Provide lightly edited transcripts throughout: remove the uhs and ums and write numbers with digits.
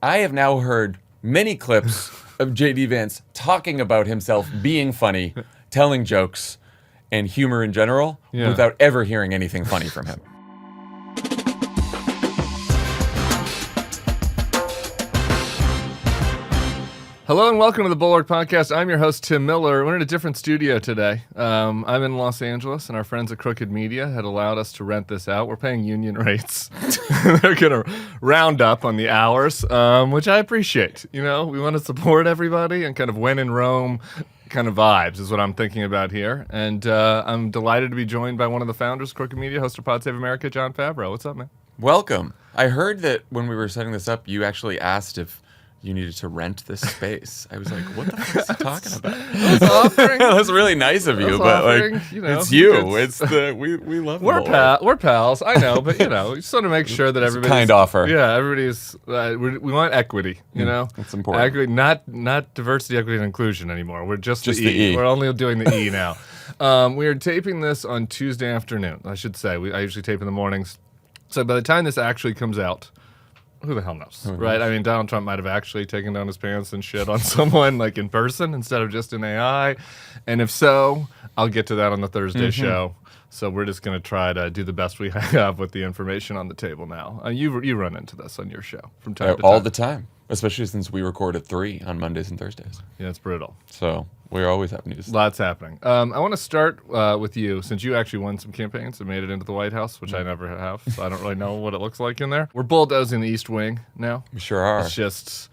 I have now heard many clips of J.D. Vance talking about himself being funny, telling jokes, and humor in general without ever hearing anything funny from him. Hello and welcome to the Bulwark Podcast. I'm your host, Tim Miller. We're in a different studio today. I'm in Los Angeles, and our friends at Crooked Media had allowed us to rent this out. We're paying union rates. They're going to round up on the hours, which I appreciate. You know, we want to support everybody and kind of when in Rome kind of vibes is what I'm thinking about here. And I'm delighted to be joined by one of the founders of Crooked Media, host of Pod Save America, Jon Favreau. What's up, man? Welcome. I heard that when we were setting this up, you actually asked if you needed to rent this space. I was like, what the fuck is he talking about? That's really nice of you, but like, you know, it's you. It's the we love. We're pals. I know, but you know, we just want to make sure that everybody's kind offer. Yeah, everybody's. We want equity. You know, it's important. Equity, not diversity, equity, and inclusion anymore. We're just the E. We're only doing the E now. We are taping this on Tuesday afternoon. I should say. I usually tape in the mornings. So by the time this actually comes out, who the hell knows, right? I mean, Donald Trump might have actually taken down his pants and shit on someone like in person instead of just in AI. And if so, I'll get to that on the Thursday show. So we're just going to try to do the best we have with the information on the table now. You run into this on your show from time to time. All the time, especially since we record at 3 on Mondays and Thursdays. Yeah, it's brutal. So we always have news. Lots happening. I want to start with you, since you actually won some campaigns and made it into the White House, which I never have, so I don't really know what it looks like in there. We're bulldozing the East Wing now. We sure are. It's just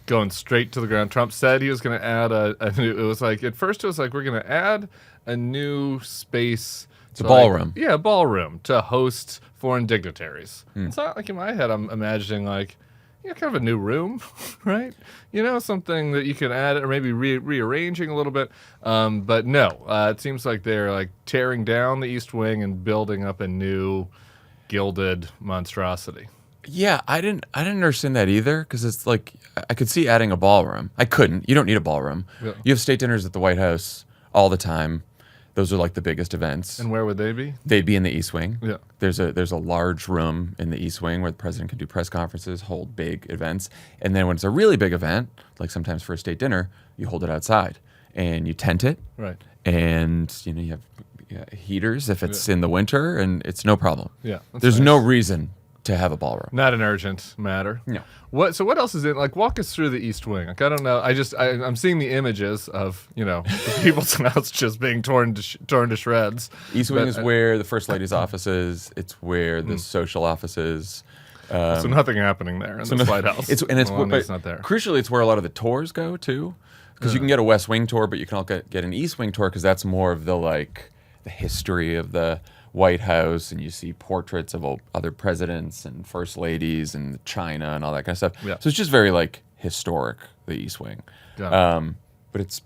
going straight to the ground. Trump said he was going to add a new, it was like, at first it was like, we're going to add a new space. It's a ballroom. A ballroom to host foreign dignitaries. It's not like in my head I'm imagining like, kind of a new room, right? You know, something that you can add or maybe rearranging a little bit. But no, it seems like they're like tearing down the East Wing and building up a new gilded monstrosity. Yeah, I didn't understand that either, because it's like I could see adding a ballroom. I couldn't. You don't need a ballroom. Yeah. You have state dinners at the White House all the time. Those are like the biggest events. And where would they be? They'd be in the East Wing. Yeah. There's a large room in the East Wing where the president can do press conferences, hold big events. And then when it's a really big event, like sometimes for a state dinner, you hold it outside and you tent it. Right. And you have heaters if it's in the winter, and it's no problem. Yeah. There's no reason to have a ballroom. Not an urgent matter. No. So what else is in? Like, walk us through the East Wing. Like, I don't know. I'm seeing the images of the people's mouths just being torn to shreds. East Wing is where the First Lady's office is. It's where the social office is. So nothing happening there in the White House. It's not there. Crucially, it's where a lot of the tours go too, because you can get a West Wing tour, but you can also get an East Wing tour because that's more of the history of the White House, and you see portraits of other presidents and first ladies and China and all that kind of stuff. Yeah. So it's just very historic, the East Wing. But it's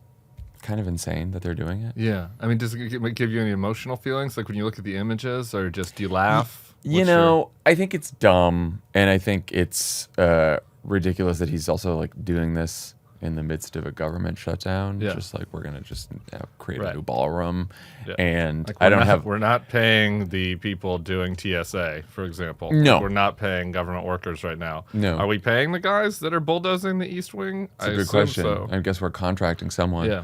kind of insane that they're doing it. Yeah. I mean, does it give you any emotional feelings? Like when you look at the images, or just do you laugh? I think it's dumb, and I think it's ridiculous that he's also doing this in the midst of a government shutdown. Yeah. Just we're going to just create a new ballroom. Yeah. And we're not paying the people doing TSA, for example. No. We're not paying government workers right now. No. Are we paying the guys that are bulldozing the East Wing? That's a good question. So. I guess we're contracting someone. Yeah.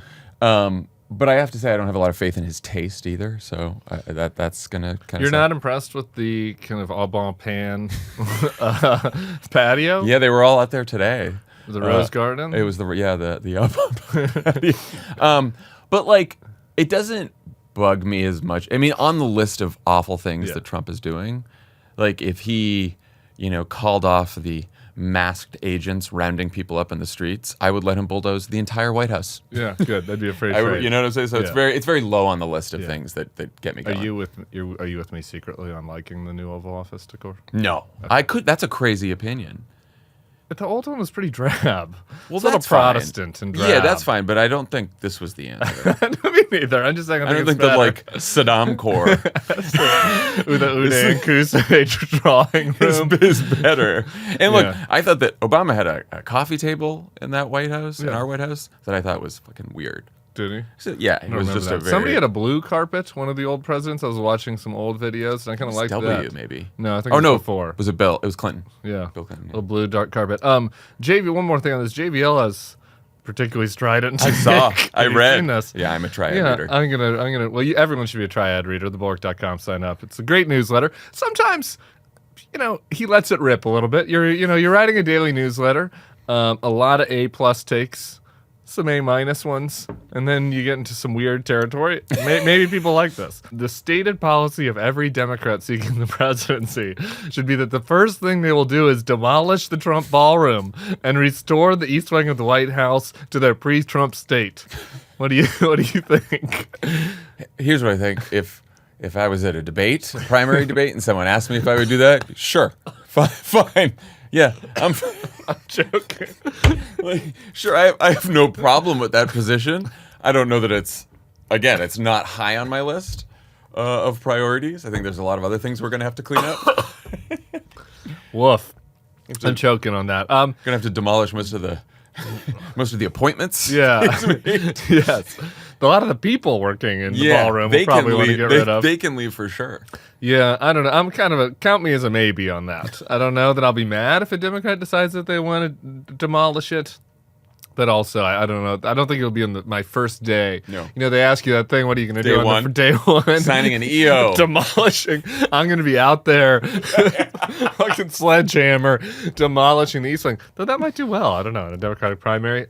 But I have to say I don't have a lot of faith in his taste either. So that's going to kind of... You're not impressed with the kind of au bon pan patio? Yeah, they were all out there today. The Rose Garden? It was the but it doesn't bug me as much. I mean, on the list of awful things that Trump is doing, if he, called off the masked agents rounding people up in the streets, I would let him bulldoze the entire White House. Yeah, good. That'd be a fair trade. You know what I'm saying? So it's very low on the list of things that get me going. Are you with me secretly on liking the new Oval Office decor? No. Okay. That's a crazy opinion. But the old one was pretty drab. Well, it's a little Protestant and drab. Yeah, that's fine, but I don't think this was the answer. Me neither. I'm just saying I don't think the Saddam core Uda and Kusage drawing room is better. And look, I thought that Obama had a coffee table in that White House, in our White House, that I thought was fucking weird. Did he? So, yeah, it was just a very... Somebody had a blue carpet, one of the old presidents. I was watching some old videos, and I kind of liked that. Maybe. No, I think it was before. Was it Bill? It was Clinton. Yeah. Bill Clinton. Yeah. Little blue dark carpet. One more thing on this. JVL has particularly strident. I saw. I read. Seen this? Yeah, I'm a triad reader. I'm gonna. Well, everyone should be a triad reader. TheBulwark.com. Sign up. It's a great newsletter. Sometimes, he lets it rip a little bit. You're writing a daily newsletter. A lot of A+ takes, some A- ones, and then you get into some weird territory. Maybe people like this. The stated policy of every Democrat seeking the presidency should be that the first thing they will do is demolish the Trump ballroom and restore the East Wing of the White House to their pre-Trump state. What do you think? Here's what I think. If I was at a primary debate, and someone asked me if I would do that, sure, fine. Yeah, I'm joking. Sure, I have no problem with that position. I don't know that it's not high on my list of priorities. I think there's a lot of other things we're going to have to clean up. Woof. I'm choking on that. Going to have to demolish most of the appointments. Yeah. Yes. A lot of the people working in the ballroom will probably want to get rid of. They can leave for sure. Yeah, I don't know. I'm kind of count me as a maybe on that. I don't know that I'll be mad if a Democrat decides that they want to demolish it. But also, I don't know. I don't think it'll be on my first day. No. They ask you that thing. What are you going to do for day one? Signing an EO. Demolishing. I'm going to be out there, fucking sledgehammer, demolishing the East Wing. Though that might do well. I don't know. In a Democratic primary.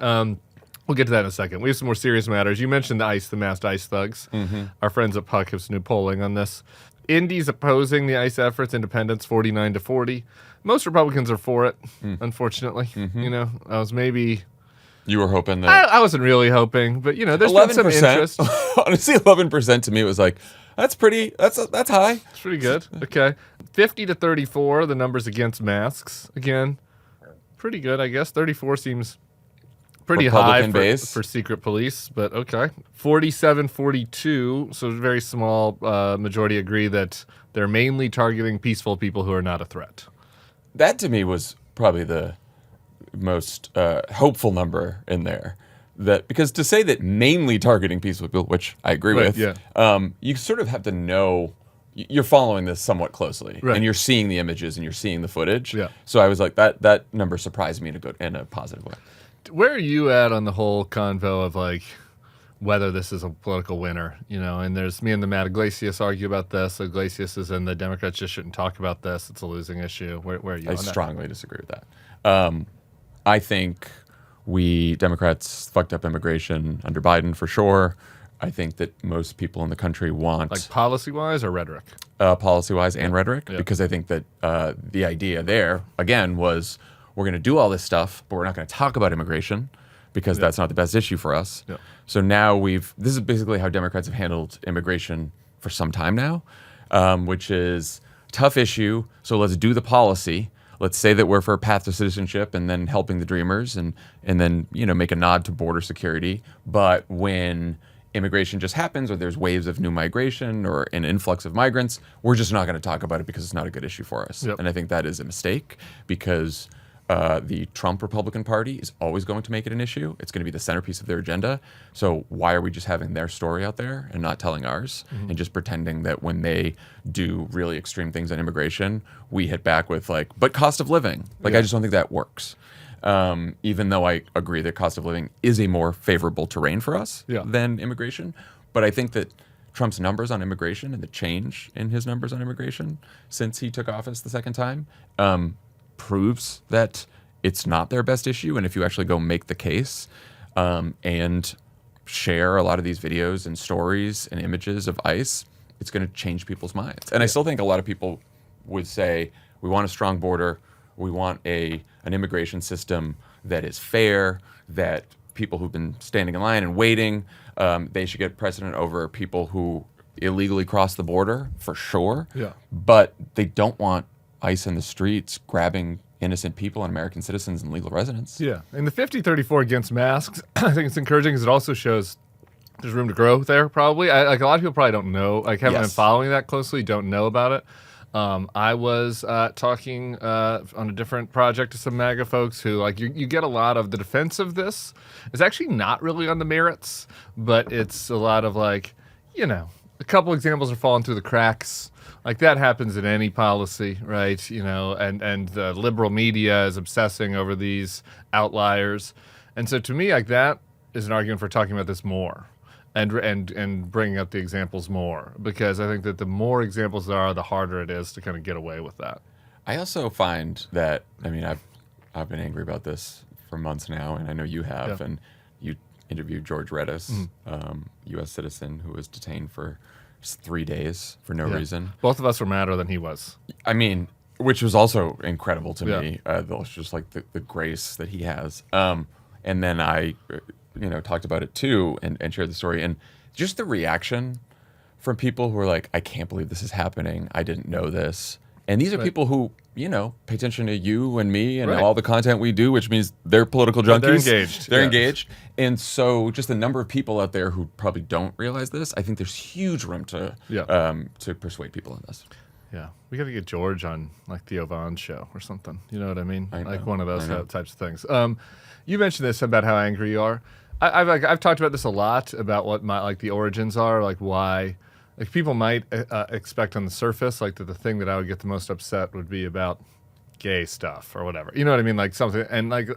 We'll get to that in a second. We have some more serious matters. You mentioned the masked ICE thugs. Mm-hmm. Our friends at Puck have some new polling on this. Indy's opposing the ICE efforts. Independents 49-40. Most Republicans are for it, unfortunately. Mm-hmm. I was maybe... You were hoping that... I wasn't really hoping, but, there's been some interest. Honestly, 11% to me was like, that's high. It's pretty good. Okay. 50-34, the numbers against masks. Again, pretty good, I guess. 34 seems... pretty high for secret police, but okay. 47-42, so very small majority agree that they're mainly targeting peaceful people who are not a threat. That to me was probably the most hopeful number in there. Because to say that mainly targeting peaceful people, which I agree with, you sort of have to know you're following this somewhat closely, and you're seeing the images and you're seeing the footage. Yeah. So I was like, that number surprised me in a positive way. Where are you at on the whole convo of whether this is a political winner? And there's me and the Matt Iglesias argue about this. Iglesias is in the Democrats just shouldn't talk about this. It's a losing issue. Where are you on that? I strongly disagree with that. I think we Democrats fucked up immigration under Biden for sure. I think that most people in the country want... policy-wise or rhetoric? Policy-wise and rhetoric, because I think that the idea there, again, was... we're going to do all this stuff, but we're not going to talk about immigration because that's not the best issue for us. Yeah. So now this is basically how Democrats have handled immigration for some time now, which is tough issue. So let's do the policy. Let's say that we're for a path to citizenship and then helping the dreamers and then, make a nod to border security. But when immigration just happens or there's waves of new migration or an influx of migrants, we're just not going to talk about it because it's not a good issue for us. Yep. And I think that is a mistake because... the Trump Republican Party is always going to make it an issue. It's going to be the centerpiece of their agenda. So why are we just having their story out there and not telling ours and just pretending that when they do really extreme things on immigration, we hit back with but cost of living. I just don't think that works. Even though I agree that cost of living is a more favorable terrain for us than immigration. But I think that Trump's numbers on immigration and the change in his numbers on immigration since he took office the second time proves that it's not their best issue. And if you actually go make the case and share a lot of these videos and stories and images of ICE, it's going to change people's minds. And I still think a lot of people would say, we want a strong border, we want an immigration system that is fair, that people who've been standing in line and waiting, they should get precedent over people who illegally cross the border, for sure. Yeah. But they don't want ICE in the streets grabbing innocent people and American citizens and legal residents. Yeah, and the 50-34 against masks, I think it's encouraging because it also shows there's room to grow there probably. A lot of people probably don't know, haven't been following that closely, don't know about it. I was talking on a different project to some MAGA folks who, like, you get a lot of the defense of this. It's actually not really on the merits, but it's a lot of, like, a couple examples are falling through the cracks. Like, that happens in any policy, right? And the liberal media is obsessing over these outliers. And so to me, like, that is an argument for talking about this more. And bringing up the examples more, because I think that the more examples there are, the harder it is to kind of get away with that. I also find that, I mean, I've been angry about this for months now, and I know you have, and you interviewed George Redis, U.S. citizen who was detained for 3 days for no reason. Both of us were madder than he was. I mean, which was also incredible to me. Just like the grace that he has. And then I talked about it too and shared the story. And just the reaction from people who are like, I can't believe this is happening. I didn't know this. And these are people who, pay attention to you and me and all the content we do, which means they're political junkies. They're engaged. They're engaged. And so just the number of people out there who probably don't realize this, I think there's huge room to persuade people on this. Yeah, we got to get George on, like, Theo Von's show or something. You know what I mean? Like one of those types of things. You mentioned this about how angry you are. I've talked about this a lot, about what the origins are, like why, like, people might expect on the surface, like, that the thing that I would get the most upset would be about gay stuff or whatever. You know what I mean? Like something, and like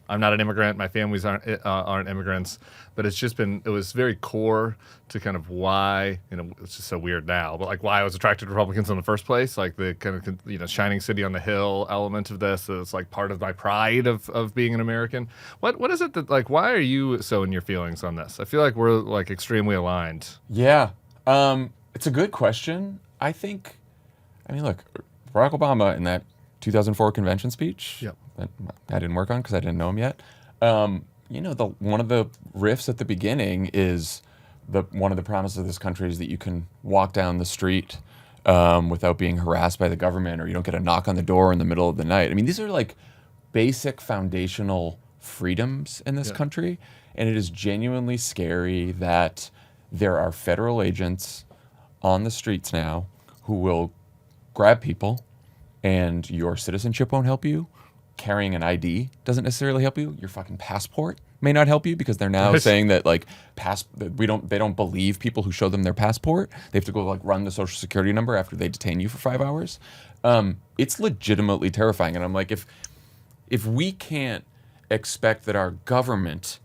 I'm not an immigrant. My families aren't immigrants, but it was very core to kind of why, it's just so weird now, but like why I was attracted to Republicans in the first place, like the kind of, shining city on the hill element of this is like part of my pride of being an American. What is it that, like, why are you so in your feelings on this? I feel like we're, like, extremely aligned. Yeah. It's a good question. I mean, look, Barack Obama in that 2004 convention speech, that I didn't work on because I didn't know him yet. One of the riffs at the beginning is one of the promises of this country is that you can walk down the street without being harassed by the government, or you don't get a knock on the door in the middle of the night. I mean, these are like basic foundational freedoms in this country, and it is genuinely scary that there are federal agents on the streets now who will grab people, and your citizenship won't help you. Carrying an ID doesn't necessarily help you. Your fucking passport may not help you, because they're now saying that, like, they don't believe people who show them their passport. They have to go, like, run the social security number after they detain you for 5 hours. It's legitimately terrifying. And I'm like, if we can't expect that our government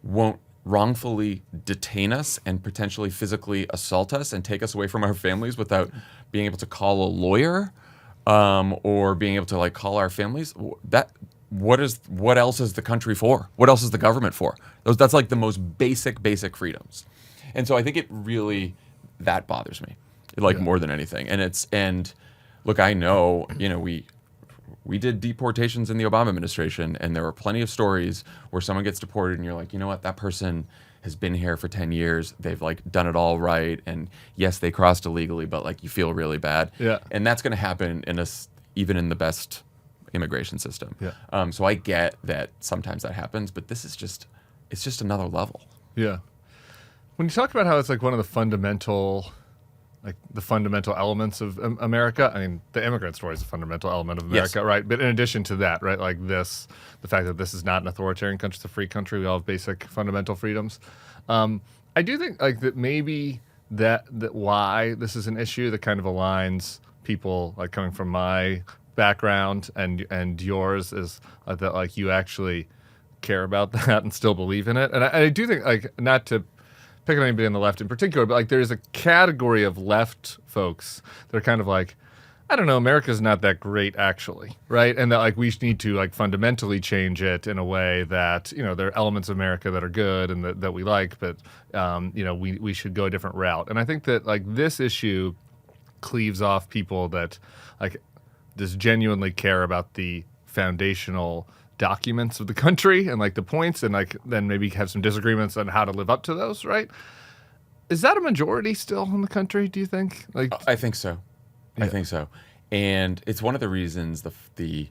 won't wrongfully detain us and potentially physically assault us and take us away from our families without being able to call a lawyer, or being able to, like, call our families, what else is the country for? What else is the government for? That's like the most basic freedoms. And so I think it really, that bothers me, like, more than anything. And look, I know, we did deportations in the Obama administration, and there were plenty of stories where someone gets deported and you're like, you know what, that person has been here for 10 years. They've, like, done it all right. And yes, they crossed illegally, but, like, you feel really bad. Yeah. And that's going to happen even in the best immigration system. Yeah. So I get that sometimes that happens, but this is it's just another level. Yeah. When you talk about how it's like one of the fundamental elements of America, I mean, the immigrant story is a fundamental element of America, right? But in addition to that, right, like the fact that this is not an authoritarian country, it's a free country, we all have basic fundamental freedoms. I do think, like, that maybe that why this is an issue that kind of aligns people, like, coming from my background and yours, is that, like, you actually care about that and still believe in it. And I do think, like, not to pick on anybody on the left in particular, but, like, there's a category of left folks that are kind of like, I don't know, America's not that great, actually, right? And that, like, we need to, like, fundamentally change it in a way that, there are elements of America that are good and that we like, but, we should go a different route. And I think that, like, this issue cleaves off people that, like, just genuinely care about the foundational documents of the country and, like, the points, and, like, then maybe have some disagreements on how to live up to those, right? Is that a majority still in the country, do you think? Like, I think so. Yeah. I think so. And it's one of the reasons the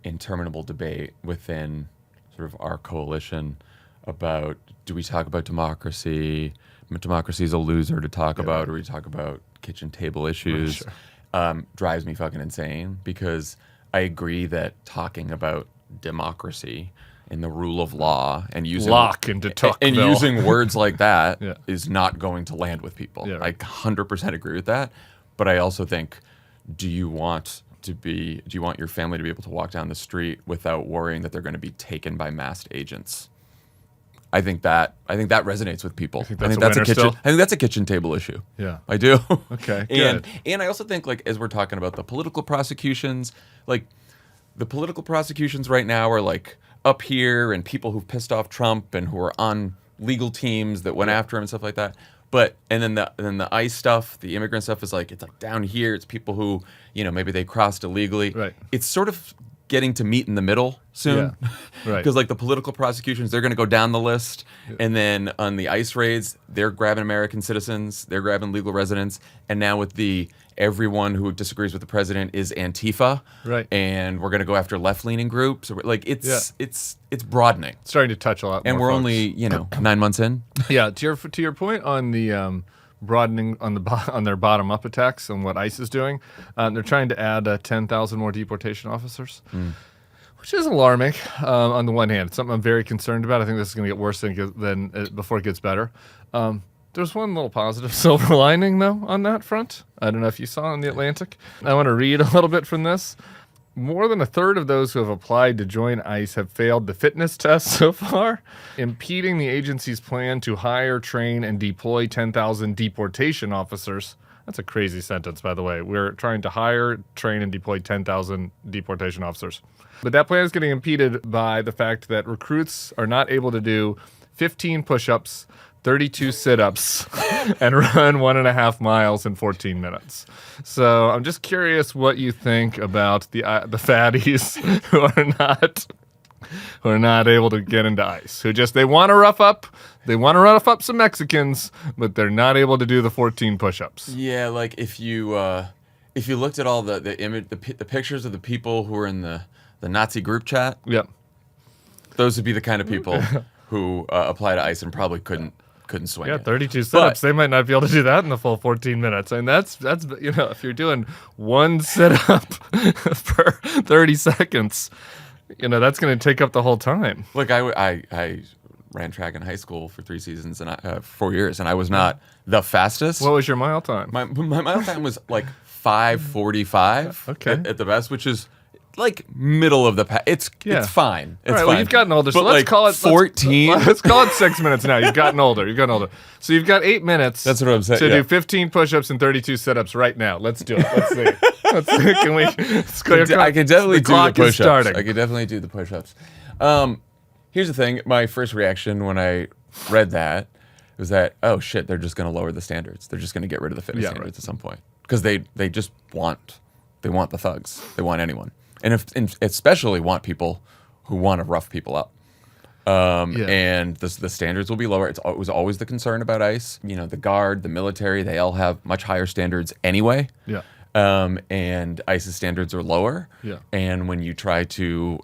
interminable debate within sort of our coalition about, do we talk about democracy? Democracy is a loser to talk about, or we talk about kitchen table issues. Sure. drives me fucking insane, because I agree that talking about democracy and the rule of law and using Lock into Tuckville. and using words like that Yeah. is not going to land with people. Yeah, right. I 100% agree with that. But I also think, do you want your family to be able to walk down the street without worrying that they're going to be taken by masked agents? I think that resonates with people. I think that's a winner still? I think that's a kitchen table issue. Yeah. I do. Okay, and good. and I also think, like, as we're talking about the political prosecutions, like, the political prosecutions right now are like up here, and people who've pissed off Trump and who are on legal teams that went after him and stuff like that. But and then the ICE stuff, the immigrant stuff, is like, it's like down here. It's people who, maybe they crossed illegally. Right. It's sort of getting to meet in the middle soon. Yeah. Right. Because like the political prosecutions, they're going to go down the list, and then on the ICE raids, they're grabbing American citizens, they're grabbing legal residents, and now with the everyone who disagrees with the president is Antifa, right? And we're going to go after left-leaning groups. Like it's broadening, starting to touch a lot more and we're folks. only 9 months in. Yeah, to your point on the broadening on their bottom up attacks and what ICE is doing, they're trying to add 10,000 more deportation officers, which is alarming. On the one hand, it's something I'm very concerned about. I think this is going to get worse than before it gets better. There's one little positive silver lining, though, on that front. I don't know if you saw in The Atlantic. I want to read a little bit from this. More than a third of those who have applied to join ICE have failed the fitness test so far, impeding the agency's plan to hire, train, and deploy 10,000 deportation officers. That's a crazy sentence, by the way. We're trying to hire, train, and deploy 10,000 deportation officers. But that plan is getting impeded by the fact that recruits are not able to do 15 push-ups, 32 sit-ups, and run 1.5 miles in 14 minutes. So I'm just curious what you think about the fatties who are not able to get into ICE, they want to rough up some Mexicans, but they're not able to do the 14 push-ups. Yeah, like if you looked at all the pictures of the people who were in the Nazi group chat, yep, those would be the kind of people who apply to ICE and probably couldn't swing. Yeah, it. 32 sit-ups. They might not be able to do that in the full 14 minutes. And that's if you're doing one sit-up per 30 seconds, that's going to take up the whole time. Look, I ran track in high school for 3 seasons and 4 years, and I was not the fastest. What was your mile time? My mile time was like 5:45 okay. at the best, which is like middle of the pack. It's fine. It's all right, fine. well, you've gotten older, so but let's like call it 14. Let's call it 6 minutes now. You've gotten older. So you've got 8 minutes. That's what I'm saying. To do 15 push-ups and 32 sit-ups right now. Let's do it. Let's see. Can we? I can definitely do the push-ups. Starting. I can definitely do the push-ups. Here's the thing. My first reaction when I read that was that, oh shit, they're just going to lower the standards. They're just going to get rid of the fitness standards at some point, because they just want the thugs. They want anyone. And especially want people who want to rough people up. And the standards will be lower. It was always the concern about ICE. The Guard, the military, they all have much higher standards anyway. Yeah. And ICE's standards are lower. Yeah. And when you try to,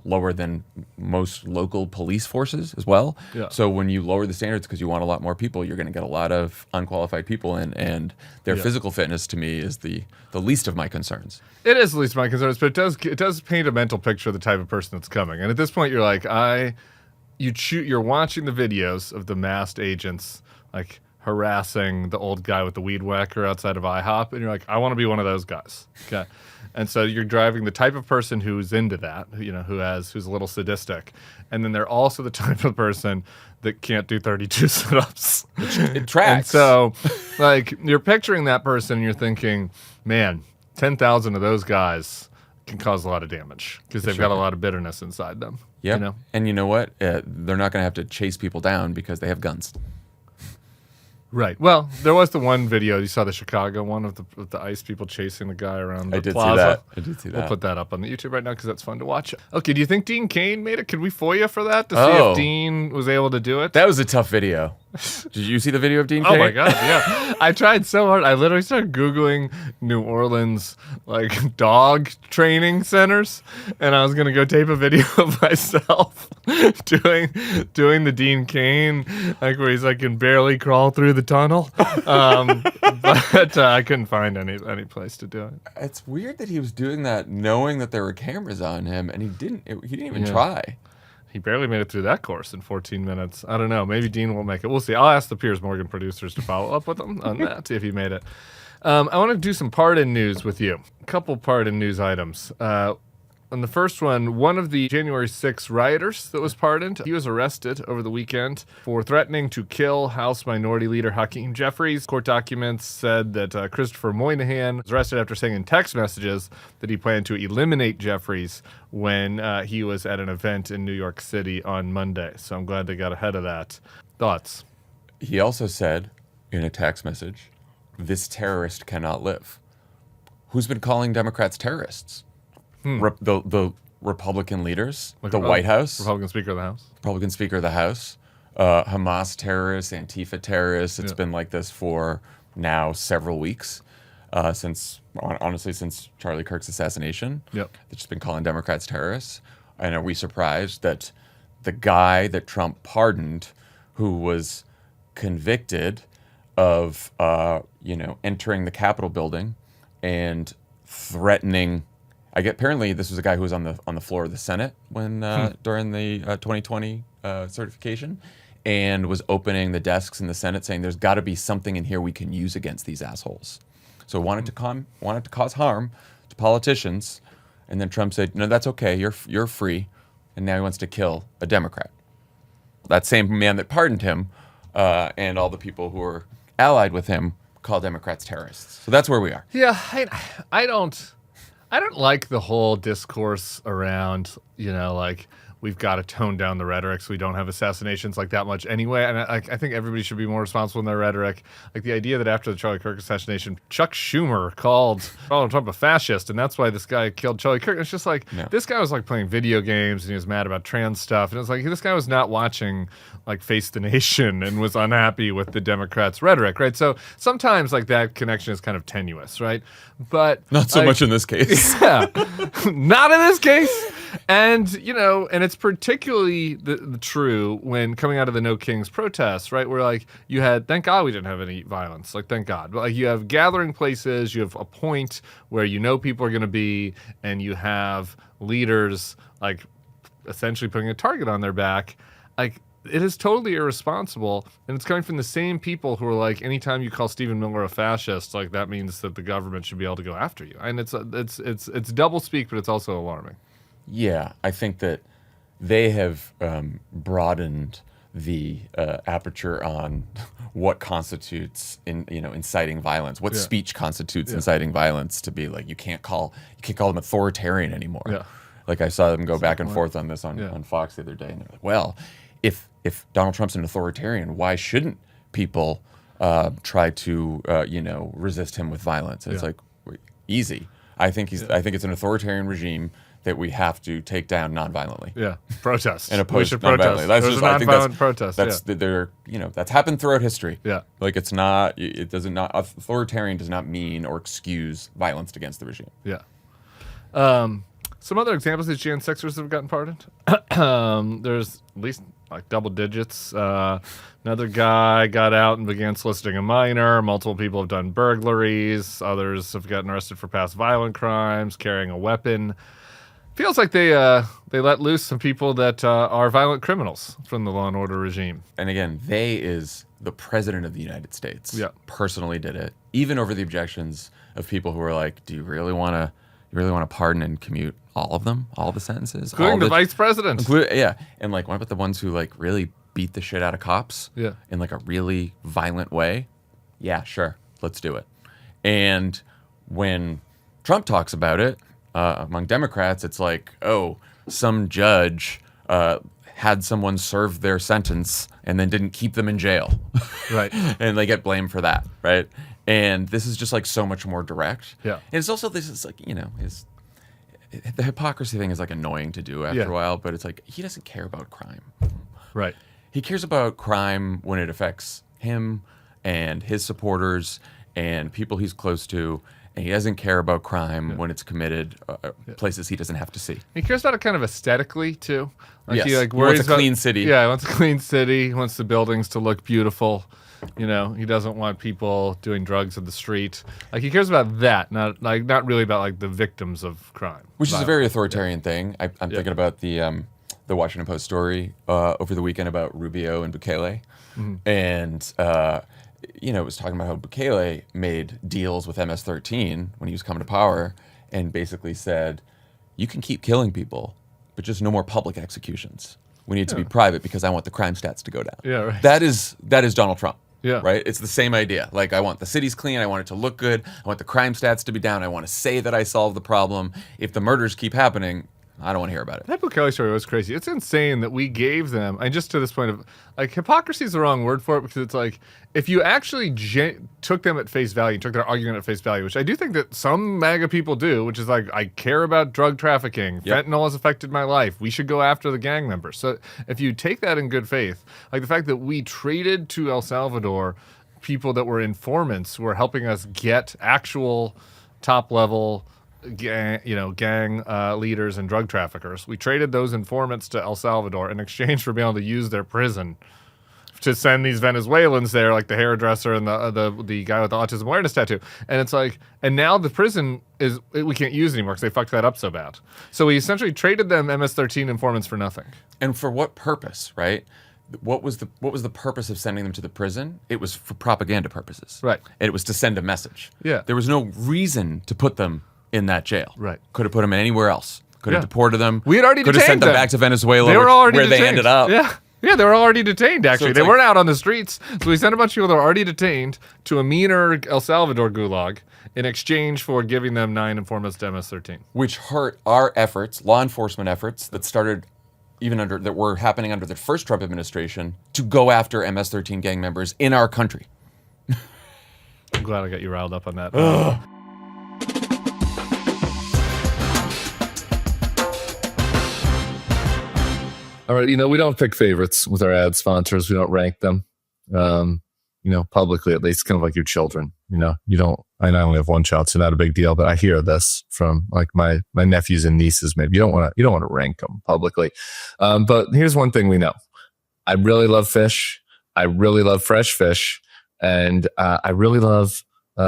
lower than most local police forces as well. Yeah. So when you lower the standards because you want a lot more people, you're going to get a lot of unqualified people in, and their physical fitness to me is the least of my concerns. It is the least of my concerns, but it does paint a mental picture of the type of person that's coming. And at this point, you're like, you're watching the videos of the masked agents, like, harassing the old guy with the weed whacker outside of IHOP, and you're like, I want to be one of those guys. Okay. And so you're driving the type of person who's into that, who's a little sadistic. And then they're also the type of person that can't do 32 sit-ups. It tracks. And so, like, you're picturing that person and you're thinking, man, 10,000 of those guys can cause a lot of damage because they've got a lot of bitterness inside them. Yeah. And you know what? They're not going to have to chase people down because they have guns. Right. Well, there was the one video, you saw the Chicago one of the ICE people chasing the guy around the plaza. I did see that. We'll put that up on the YouTube right now because that's fun to watch. Okay, do you think Dean Cain made it? Could we FOIA for that to see if Dean was able to do it? That was a tough video. Did you see the video of Dean Oh Cain? my God, yeah. I tried so hard. I literally started Googling New Orleans, like, dog training centers, and I was going to go tape a video of myself doing the Dean Cain, like, where he's, like, can barely crawl through the tunnel. But I couldn't find any place to do it. It's weird that he was doing that knowing that there were cameras on him, and he didn't even Yeah. try. He barely made it through that course in 14 minutes. I don't know. Maybe Dean will make it. We'll see. I'll ask the Piers Morgan producers to follow up with him on that, see if he made it. I want to do some pardon news with you. A couple pardon news items. On the first one of the January 6 rioters that was pardoned, he was arrested over the weekend for threatening to kill House Minority Leader Hakeem Jeffries. Court documents said that Christopher Moynihan was arrested after saying in text messages that he planned to eliminate Jeffries when he was at an event in New York City on Monday. So I'm glad they got ahead of that. Thoughts? He also said in a text message, "This terrorist cannot live." Who's been calling Democrats terrorists? The Republican leaders, the White House, Republican Speaker of the House. Republican Speaker of the House, Hamas terrorists, Antifa terrorists. It's been like this for now several weeks, since Charlie Kirk's assassination. Yep. They've just been calling Democrats terrorists. And are we surprised that the guy that Trump pardoned, who was convicted of, entering the Capitol building and threatening? Apparently this was a guy who was on the floor of the Senate when during the 2020 certification, and was opening the desks in the Senate, saying there's got to be something in here we can use against these assholes. So wanted to cause harm to politicians, and then Trump said, "No, that's okay. You're free," and now he wants to kill a Democrat. That same man that pardoned him, and all the people who are allied with him, call Democrats terrorists. So that's where we are. Yeah, I don't like the whole discourse around, like, we've got to tone down the rhetoric so we don't have assassinations like that much anyway. And I think everybody should be more responsible in their rhetoric. Like the idea that after the Charlie Kirk assassination, Chuck Schumer called Donald Trump a fascist, and that's why this guy killed Charlie Kirk. It's just like, This guy was like playing video games and he was mad about trans stuff. And it's like, this guy was not watching like Face the Nation and was unhappy with the Democrats' rhetoric, right? So sometimes like that connection is kind of tenuous, right? But not so much in this case. Yeah, not in this case. And, and it's particularly the true when coming out of the No Kings protests, right? Where like you had, thank God we didn't have any violence, like thank God. But like you have gathering places, you have a point where people are going to be, and you have leaders like essentially putting a target on their back. Like it is totally irresponsible, and it's coming from the same people who are like, anytime you call Stephen Miller a fascist, like that means that the government should be able to go after you. And it's double speak, but it's also alarming. Yeah, I think that they have broadened the aperture on what constitutes inciting violence, what speech constitutes inciting violence, to be like you can't call them authoritarian anymore. Yeah. Like I saw them go back and forth on this on Fox the other day, and they're like, well, if Donald Trump's an authoritarian, why shouldn't people try to resist him with violence? And it's like easy. I think it's an authoritarian regime that we have to take down nonviolently. Yeah, protest. And oppose nonviolently. That's just, I think that's protest. That's happened throughout history. Yeah, like authoritarian does not mean or excuse violence against the regime. Yeah. Some other examples of Jan 6ers that have gotten pardoned. There's at least like double digits. Another guy got out and began soliciting a minor. Multiple people have done burglaries. Others have gotten arrested for past violent crimes, carrying a weapon. Feels like they let loose some people that are violent criminals from the law and order regime. And again, they is the president of the United States. Yeah, personally did it, even over the objections of people who were like, "Do you really want to pardon and commute all of them, all the sentences, including the vice president?" Yeah, and like, what about the ones who like really beat the shit out of cops? Yeah, in like a really violent way. Yeah, sure, let's do it. And when Trump talks about it. Among Democrats, it's like, oh, some judge had someone serve their sentence and then didn't keep them in jail. Right. And they get blamed for that, right? And this is just like so much more direct. Yeah. And it's also, this is like, the hypocrisy thing is like annoying to do after a while, but it's like, he doesn't care about crime. Right. He cares about crime when it affects him and his supporters and people he's close to. And he doesn't care about crime when it's committed places he doesn't have to see. He cares about it kind of aesthetically too. Yes. He He wants worries a about, clean city. Yeah, he wants a clean city. He wants the buildings to look beautiful. You know, he doesn't want people doing drugs in the street. Like he cares about that, not really about like the victims of crime. Which is a very authoritarian thing. I'm thinking about the Washington Post story over the weekend about Rubio and Bukele. And it was talking about how Bukele made deals with MS-13 when he was coming to power and basically said, you can keep killing people, but just no more public executions. We need to be private because I want the crime stats to go down. Yeah, right. That is Donald Trump. Yeah. Right? It's the same idea. Like, I want the cities clean. I want it to look good. I want the crime stats to be down. I want to say that I solved the problem. If the murders keep happening, I don't want to hear about it. That Bukele story was crazy. It's insane that we gave them, and just to this point of, like, hypocrisy is the wrong word for it because it's like, if you actually took them at face value, took their argument at face value, which I do think that some MAGA people do, which is like, I care about drug trafficking. Yep. Fentanyl has affected my life. We should go after the gang members. So if you take that in good faith, like the fact that we traded to El Salvador people that were informants who were helping us get actual top-level gang leaders and drug traffickers. We traded those informants to El Salvador in exchange for being able to use their prison to send these Venezuelans there, like the hairdresser and the guy with the autism awareness tattoo. And it's like, and now the prison we can't use anymore because they fucked that up so bad. So we essentially traded them MS-13 informants for nothing. And for what purpose, right? What was the purpose of sending them to the prison? It was for propaganda purposes. Right. And it was to send a message. Yeah. There was no reason to put them in that jail. Right. Could have put them anywhere else. Could have deported them. We had already Could have sent detained them back to Venezuela They were already where detained. they ended up. Yeah. Yeah, they were already detained, actually. So they it's weren't out on the streets. So we sent a bunch of people that were already detained to a meaner El Salvador gulag in exchange for giving them 9 informants to MS-13. Which hurt our efforts, law enforcement efforts, that started that were happening under the first Trump administration to go after MS-13 gang members in our country. I'm glad I got you riled up on that. All right, we don't pick favorites with our ad sponsors. We don't rank them, publicly at least, kind of like your children. You don't. I only have one child, so not a big deal. But I hear this from like my nephews and nieces. Maybe you don't want to rank them publicly. But here's one thing we know: I really love fish. I really love fresh fish, and I really love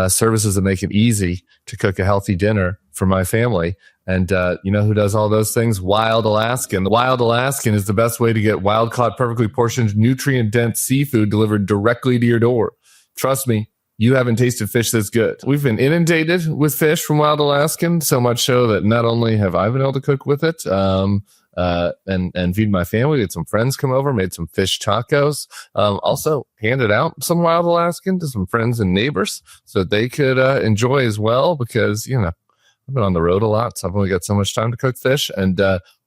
services that make it easy to cook a healthy dinner for my family. And you know who does all those things? Wild Alaskan. The Wild Alaskan is the best way to get wild-caught, perfectly portioned, nutrient-dense seafood delivered directly to your door. Trust me, you haven't tasted fish that's good. We've been inundated with fish from Wild Alaskan, so much so that not only have I been able to cook with it and feed my family, we had some friends come over, made some fish tacos, also handed out some Wild Alaskan to some friends and neighbors so that they could enjoy as well because, I've been on the road a lot, so I've only got so much time to cook fish. And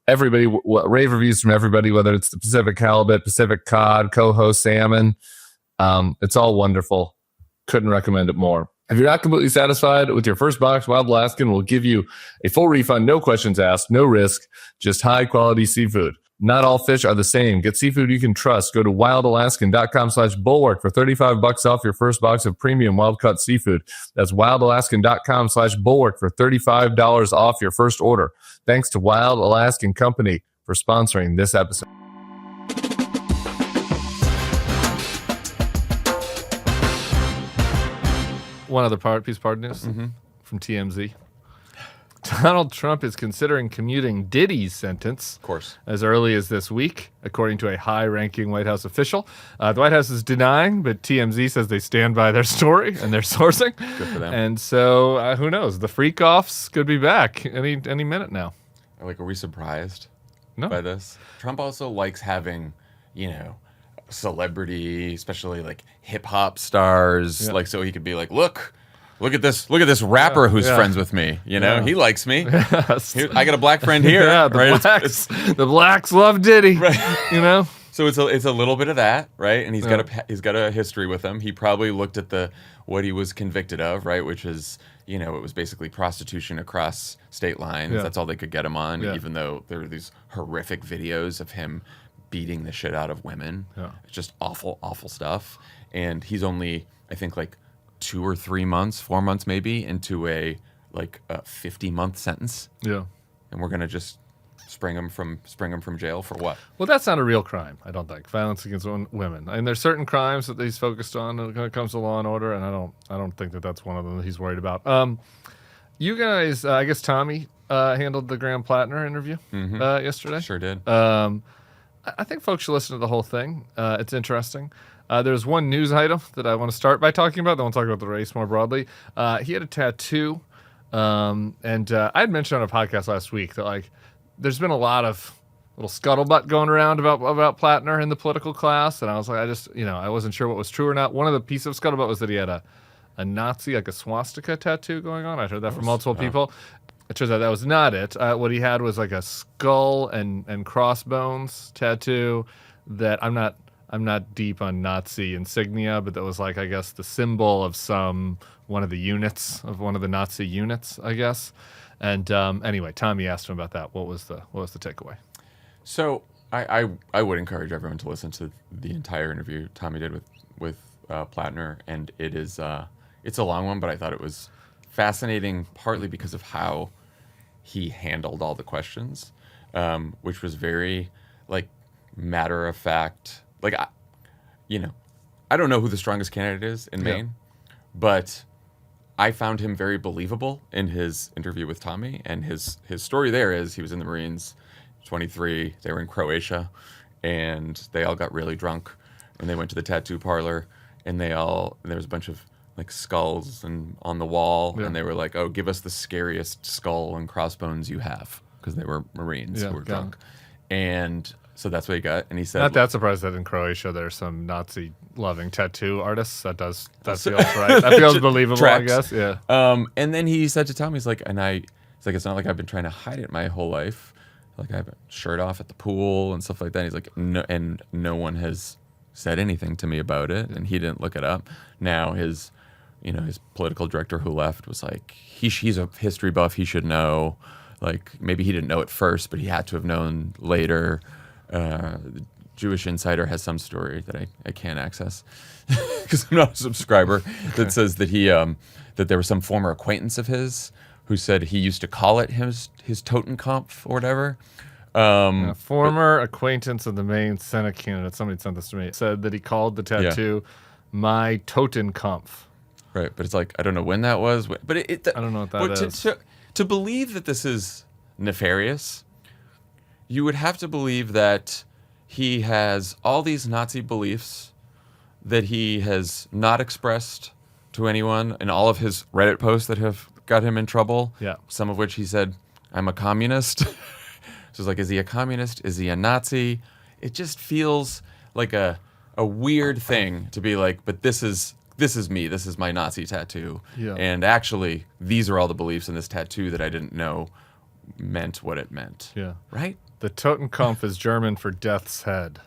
everybody, rave reviews from everybody, whether it's the Pacific halibut, Pacific cod, coho salmon. It's all wonderful. Couldn't recommend it more. If you're not completely satisfied with your first box, Wild Alaskan will give you a full refund, no questions asked, no risk, just high-quality seafood. Not all fish are the same. Get seafood you can trust. Go to wildalaskan.com/bulwark for $35 off your first box of premium wild-caught seafood. That's wildalaskan.com/bulwark for $35 off your first order. Thanks to Wild Alaskan Company for sponsoring this episode. One other piece of part news from TMZ. Donald Trump is considering commuting Diddy's sentence, Of course. as early as this week, according to a high-ranking White House official. The White House is denying, but TMZ says they stand by their story and their sourcing. Good for them. And so, who knows? The freak-offs could be back any minute now. Like, are we surprised No. by this? Trump also likes having, celebrity, especially like hip hop stars, like so he could be like, look at this rapper who's friends with me. He likes me. Yes. I got a black friend here. Yeah, the blacks love Diddy. Right. So it's a little bit of that, right? And he's got a history with him. He probably looked at what he was convicted of, right? Which is, it was basically prostitution across state lines. Yeah. That's all they could get him on, Yeah. even though there were these horrific videos of him beating the shit out of women. Yeah. It's just awful, awful stuff. And he's only, I think, like 2 or 3 months, 4 months maybe, into a 50-month sentence. Yeah. And we're gonna just spring him from jail for what? Well, that's not a real crime, I don't think. Violence against women. And there's certain crimes that he's focused on when it comes to law and order, and I don't think that that's one of them that he's worried about. You guys, I guess Tommy handled the Graham Plattner interview yesterday. Sure did. I think folks should listen to the whole thing. It's interesting. There's one news item that I want to start by talking about. Then we'll talk about the race more broadly. He had a tattoo, and I had mentioned on a podcast last week that there's been a lot of little scuttlebutt going around about Plattner in the political class, and I was like, I wasn't sure what was true or not. One of the pieces of scuttlebutt was that he had a Nazi, like a swastika tattoo going on. I heard that from multiple people. It turns out that was not it. What he had was like a skull and crossbones tattoo that I'm not deep on Nazi insignia, but that was I guess the symbol of one of the units of one of the Nazi units, I guess. And anyway, Tommy asked him about that. What was the takeaway? So I would encourage everyone to listen to the entire interview Tommy did with Plattner, and it is it's a long one, but I thought it was fascinating, partly because of how he handled all the questions, which was very matter of fact. I don't know who the strongest candidate is in Maine, but I found him very believable in his interview with Tommy, and his story there is he was in the Marines, 23. They were in Croatia, and they all got really drunk, and they went to the tattoo parlor, and there was a bunch of skulls and on the wall, and they were like, "Oh, give us the scariest skull and crossbones you have," because they were Marines who were drunk, and so that's what he got. And he said, "Not that surprised that in Croatia there's some Nazi-loving tattoo artists. That feels right. That feels believable, tracks. I guess." Yeah. And then he said to Tommy, he's like, it's not like I've been trying to hide it my whole life. I have a shirt off at the pool and stuff like that. And he's like, no, and no one has said anything to me about it, and he didn't look it up. Now his political director who left was like, he's a history buff. He should know. Maybe he didn't know it first, but he had to have known later. The Jewish Insider has some story that I can't access because I'm not a subscriber that says that that there was some former acquaintance of his who said he used to call it his Totenkopf or whatever. A former acquaintance of the Maine Senate candidate, somebody sent this to me, said that he called the tattoo my Totenkopf. Right, but it's I don't know when that was, but I don't know what that is. To believe that this is nefarious, you would have to believe that he has all these Nazi beliefs that he has not expressed to anyone in all of his Reddit posts that have got him in trouble. Yeah. Some of which he said, "I'm a communist." So it's is he a communist? Is he a Nazi? It just feels like a weird thing to be but this is me. This is my Nazi tattoo. Yeah. And actually, these are all the beliefs in this tattoo that I didn't know meant what it meant. Yeah. Right? The Totenkopf is German for death's head.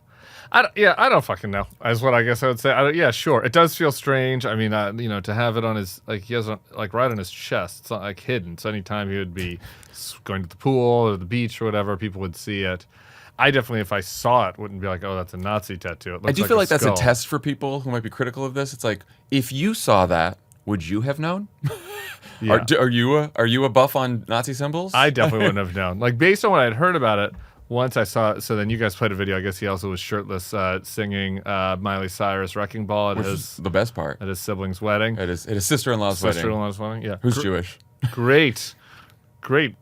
I don't fucking know. Is what I guess I would say. Yeah, sure. It does feel strange. I mean, to have it on his he has right on his chest. It's not hidden. So anytime he would be going to the pool or the beach or whatever, people would see it. I definitely, if I saw it, wouldn't be oh, that's a Nazi tattoo. It looks I do feel a that's skull. a test for people who might be critical of this. It's if you saw that, would you have known? Yeah. Are you a buff on Nazi symbols? I definitely wouldn't have known. Based on what I'd heard about it, once I saw it, so then you guys played a video. I guess he also was shirtless singing Miley Cyrus "Wrecking Ball" Which is the best part. At his sibling's wedding. At his sister-in-law's wedding. Sister-in-law's wedding, yeah. Who's Jewish. Great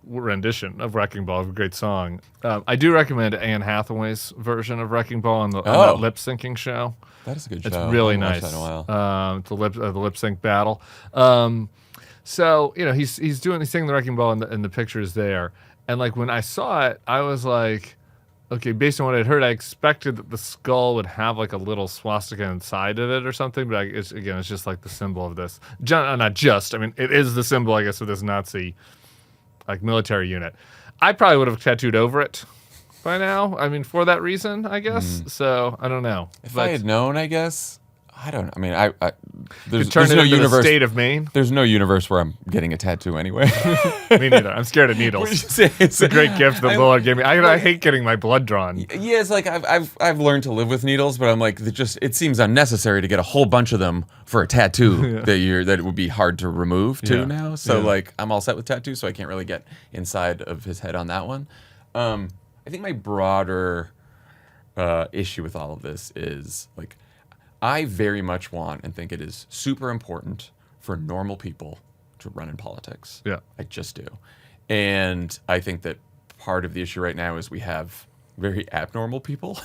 rendition of "Wrecking Ball." Great song. I do recommend Anne Hathaway's version of "Wrecking Ball" on that lip syncing show. That is a good show. It's really nice. That in a while. The lip sync battle. So he's singing the "Wrecking Ball" and the pictures there. And when I saw it, I was okay, based on what I'd heard, I expected that the skull would have a little swastika inside of it or something. But it's just the symbol of this. Not just. I mean, it is the symbol, I guess, of this Nazi military unit. I probably would have tattooed over it by now. I mean, for that reason, I guess. So I don't know. If I had known, I guess I don't know. I mean, I there's Turn it no into the universe. state of Maine. There's no universe where I'm getting a tattoo anyway. Me neither. I'm scared of needles. It's a great gift the Lord gave me. I hate getting my blood drawn. Yeah, it's like I've learned to live with needles, but I'm like, it seems unnecessary to get a whole bunch of them for a tattoo that it would be hard to remove too now. So like I'm all set with tattoos, so I can't really get inside of his head on that one. I think my broader issue with all of this is like, I very much want and think it is super important for normal people to run in politics. Yeah. I just do. And I think that part of the issue right now is we have very abnormal people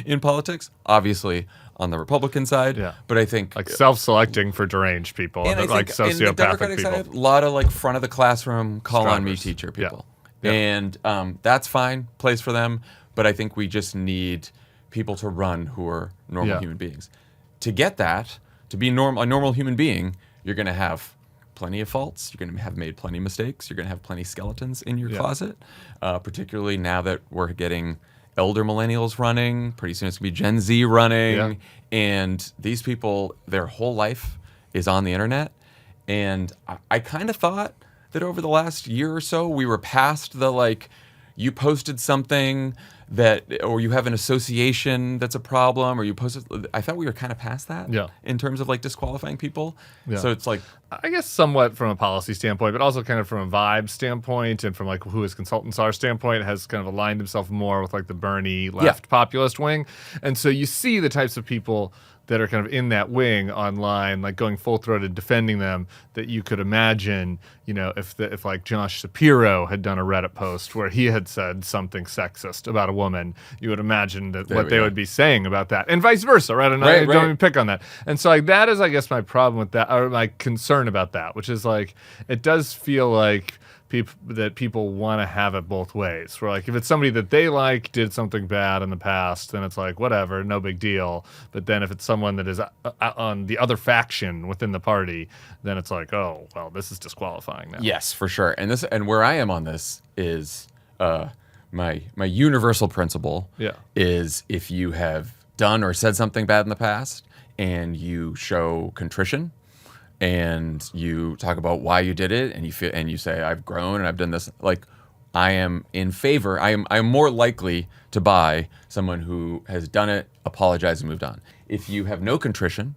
in politics, obviously on the Republican side. Yeah. But I think Like self-selecting for deranged people, and I like think in the sociopathic Democratic people. side, a lot of like front of the classroom, call on me Strivers. teacher people. Yeah. And that's fine, place for them. But I think we just need people to run who are normal human beings. To get that, to be a normal human being, you're going to have plenty of faults. You're going to have made plenty of mistakes. You're going to have plenty of skeletons in your closet, particularly now that we're getting elder millennials running. Pretty soon it's going to be Gen Z running. Yeah. And these people, their whole life is on the internet. And I kind of thought that over the last year or so, we were past the like, you posted something that, or you have an association that's a problem, or you posted. I thought we were kind of past that. Yeah. In terms of like disqualifying people. Yeah. So it's like, I guess somewhat from a policy standpoint, but also kind of from a vibe standpoint and from like who his consultants are standpoint, has kind of aligned himself more with like the Bernie left populist wing. And so you see the types of people that are kind of in that wing online, like going full-throated defending them, that you could imagine, you know, if like Josh Shapiro had done a Reddit post where he had said something sexist about a woman, you would imagine that what they would be saying about that, and vice versa, right? And I don't even pick on that. And so like that is, I guess, my problem with that, or my concern about that, which is like, it does feel like people want to have it both ways. Where like if it's somebody that they like did something bad in the past, then it's like whatever, no big deal. But then if it's someone that is on the other faction within the party, then it's like, oh well, this is disqualifying now. yes, for sure. And where I am on this is my universal principle is if you have done or said something bad in the past and you show contrition, and you talk about why you did it, and you say, I've grown and I've done this, like, I am in favor. I am more likely to buy someone who has done it, apologized, and moved on. If you have no contrition,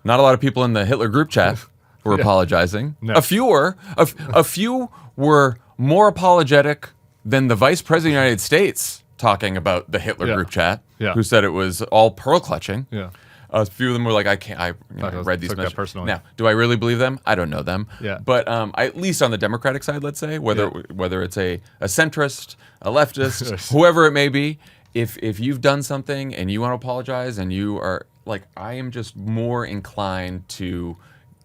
not a lot of people in the Hitler group chat were apologizing. No. A few were. A few were more apologetic than the Vice President of the United States talking about the Hitler group chat, who said it was all pearl clutching. Yeah. A few of them were like, I read these messages. Now, do I really believe them? I don't know them. Yeah. But at least on the Democratic side, let's say, whether it's a centrist, a leftist, whoever it may be, if you've done something and you want to apologize and you are like, I am just more inclined to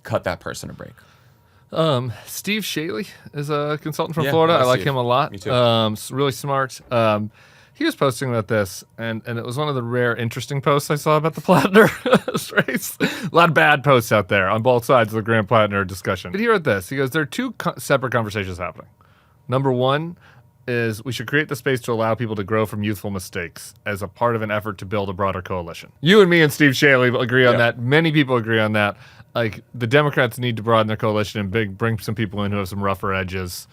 cut that person a break. Steve Shaley is a consultant from Yeah, Florida. I like Steve. him a lot. Me too. Really smart. He was posting about this, and it was one of the rare interesting posts I saw about the Plattner race. A lot of bad posts out there on both sides of the Graham Plattner discussion. But he wrote this. He goes, there are two separate conversations happening. Number one is we should create the space to allow people to grow from youthful mistakes as a part of an effort to build a broader coalition. You and me and Steve Shaley agree on that. Many people agree on that. Like, the Democrats need to broaden their coalition and bring some people in who have some rougher edges,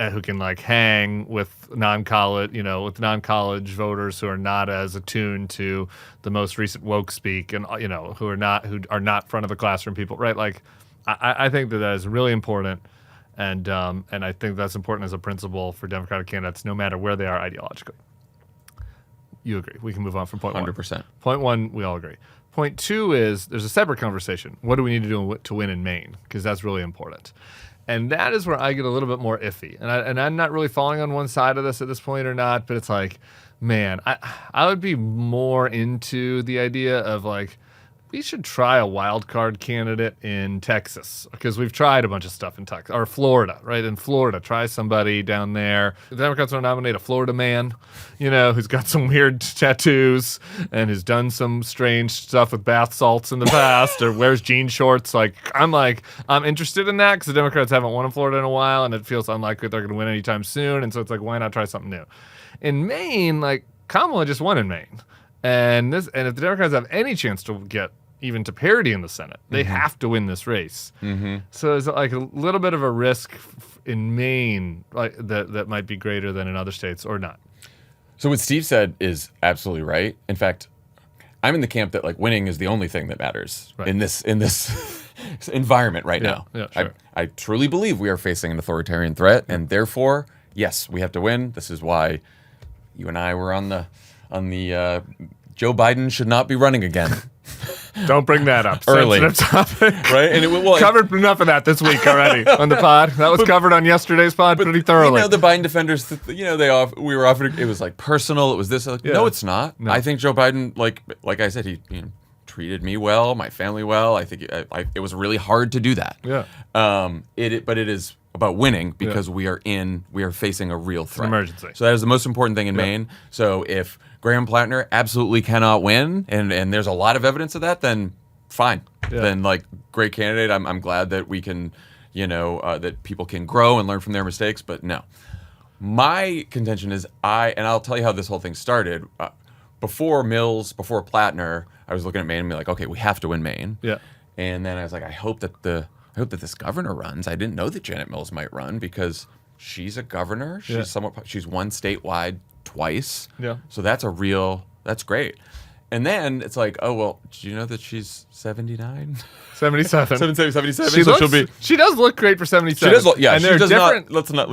who can like hang with non-college voters who are not as attuned to the most recent woke speak, and who are not front of the classroom people, right? Like, I think that is really important, and I think that's important as a principle for Democratic candidates, no matter where they are ideologically. You agree? We can move on from point 100%. 1. Point 1, we all agree. Point 2 is there's a separate conversation. What do we need to do to win in Maine? Because that's really important. And that is where I get a little bit more iffy. And I'm not really falling on one side of this at this point or not, but it's like, man, I would be more into the idea of like, we should try a wild card candidate in Texas, because we've tried a bunch of stuff in Texas, or Florida, right? In Florida, try somebody down there. The Democrats want to nominate a Florida man, who's got some weird tattoos and has done some strange stuff with bath salts in the past, or wears jean shorts. I'm interested in that because the Democrats haven't won in Florida in a while, and it feels unlikely they're going to win anytime soon. And so it's like, why not try something new? In Maine, like, Kamala just won in Maine. And if the Democrats have any chance to get even to parity in the Senate, they have to win this race. So is it like a little bit of a risk in Maine, like that might be greater than in other states, or not? So what Steve said is absolutely right. In fact, I'm in the camp that like winning is the only thing that matters in this environment right now. Yeah, sure. I truly believe we are facing an authoritarian threat, and therefore, yes, we have to win. This is why you and I were on the Joe Biden should not be running again. Don't bring that up. Early. Sensitive topic. Right? And covered enough of that this week already on the pod. That was covered on yesterday's pod pretty thoroughly. You know, the Biden defenders, we were offered, it was like personal. It was this. Like, no, it's not. No. I think Joe Biden, like I said, he treated me well, my family well. I think it was really hard to do that. Yeah. But it is about winning because we are facing a real threat. Emergency. So that is the most important thing in Maine. So if Graham Plattner absolutely cannot win, and there's a lot of evidence of that, then fine. Yeah. Then like great candidate. I'm glad that we can, that people can grow and learn from their mistakes. But no, my contention is and I'll tell you how this whole thing started. Before Plattner, I was looking at Maine and be like, okay, we have to win Maine. Yeah. And then I was like, I hope that this governor runs. I didn't know that Janet Mills might run because she's a governor. She's won statewide twice. Yeah. So that's great. And then it's like, oh, well, do you know that she's 79? 77. 77. She does look great for 77. She does look, yeah. And she they're does different. It's not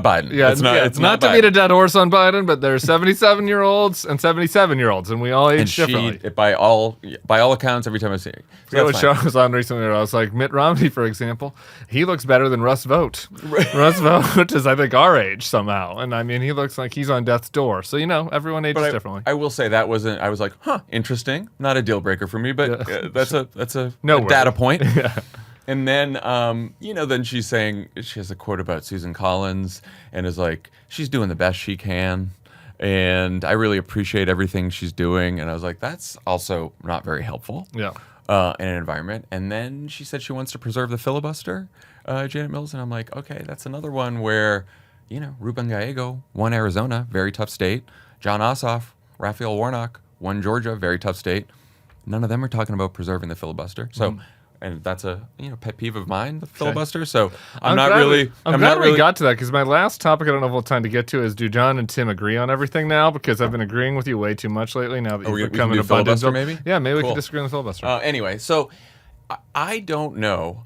Biden. Yeah, it's not to Biden. beat a dead horse on Biden, but there are 77-year-olds and 77-year-olds, and we all age differently. By all accounts, every time I see it. So what show I was on recently, I was like, Mitt Romney, for example, he looks better than Russ Vought. Russ Vought is, I think, our age somehow. And I mean, he looks like he's on death's door. So, everyone ages differently. I will say I was like, interesting. Not a deal breaker for me, but that's a No data point. Yeah. And then, then she's saying, she has a quote about Susan Collins and is like, she's doing the best she can. And I really appreciate everything she's doing. And I was like, that's also not very helpful in an environment. And then she said she wants to preserve the filibuster, Janet Mills. And I'm like, okay, that's another one where, Ruben Gallego won Arizona, very tough state. John Ossoff, Raphael Warnock won Georgia, very tough state. None of them are talking about preserving the filibuster. So, and that's a pet peeve of mine, the filibuster. So I'm not glad we got to that because my last topic, I don't know if we'll have time to get to, is do John and Tim agree on everything now? Because I've been agreeing with you way too much lately. Now that you've become an abundance, maybe. Yeah, maybe we can disagree on the filibuster. Anyway, so I don't know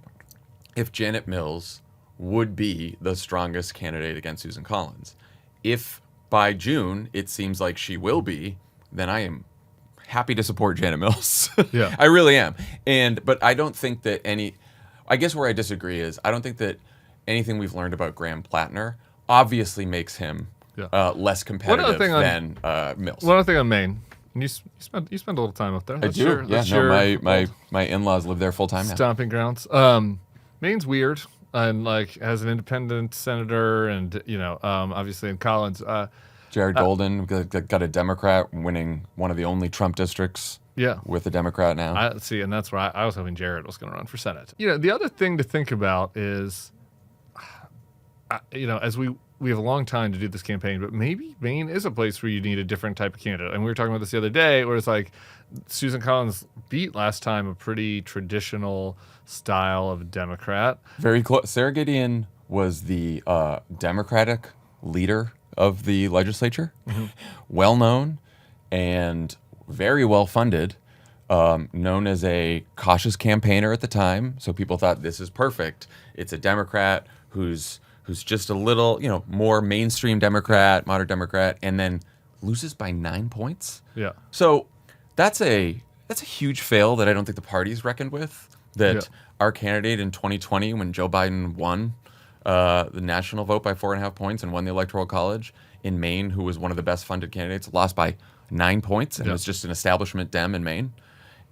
if Janet Mills would be the strongest candidate against Susan Collins. If by June it seems like she will be, then I am happy to support Janet Mills. Yeah. I really am. But I don't think that I guess where I disagree is I don't think that anything we've learned about Graham Plattner obviously makes him less competitive than Mills. One other thing on Maine. You spend a little time up there. I do. My in-laws live there full time now. Stomping grounds. Maine's weird and like has an independent senator and obviously in Collins. Jared Golden got a Democrat winning one of the only Trump districts. Yeah, with a Democrat now. And that's where I was hoping Jared was going to run for Senate. The other thing to think about is, as we have a long time to do this campaign, but maybe Maine is a place where you need a different type of candidate. And we were talking about this the other day, where it's like Susan Collins beat last time a pretty traditional style of Democrat. Very close. Sarah Gideon was the Democratic leader of the legislature, well known and very well funded, known as a cautious campaigner at the time. So people thought this is perfect. It's a Democrat who's just a little, more mainstream Democrat, moderate Democrat, and then loses by 9 points. Yeah. So that's a huge fail that I don't think the party's reckoned with. That our candidate in 2020, when Joe Biden won the national vote by 4.5 points and won the Electoral College in Maine, who was one of the best funded candidates, lost by 9 points, and it was just an establishment Dem in Maine.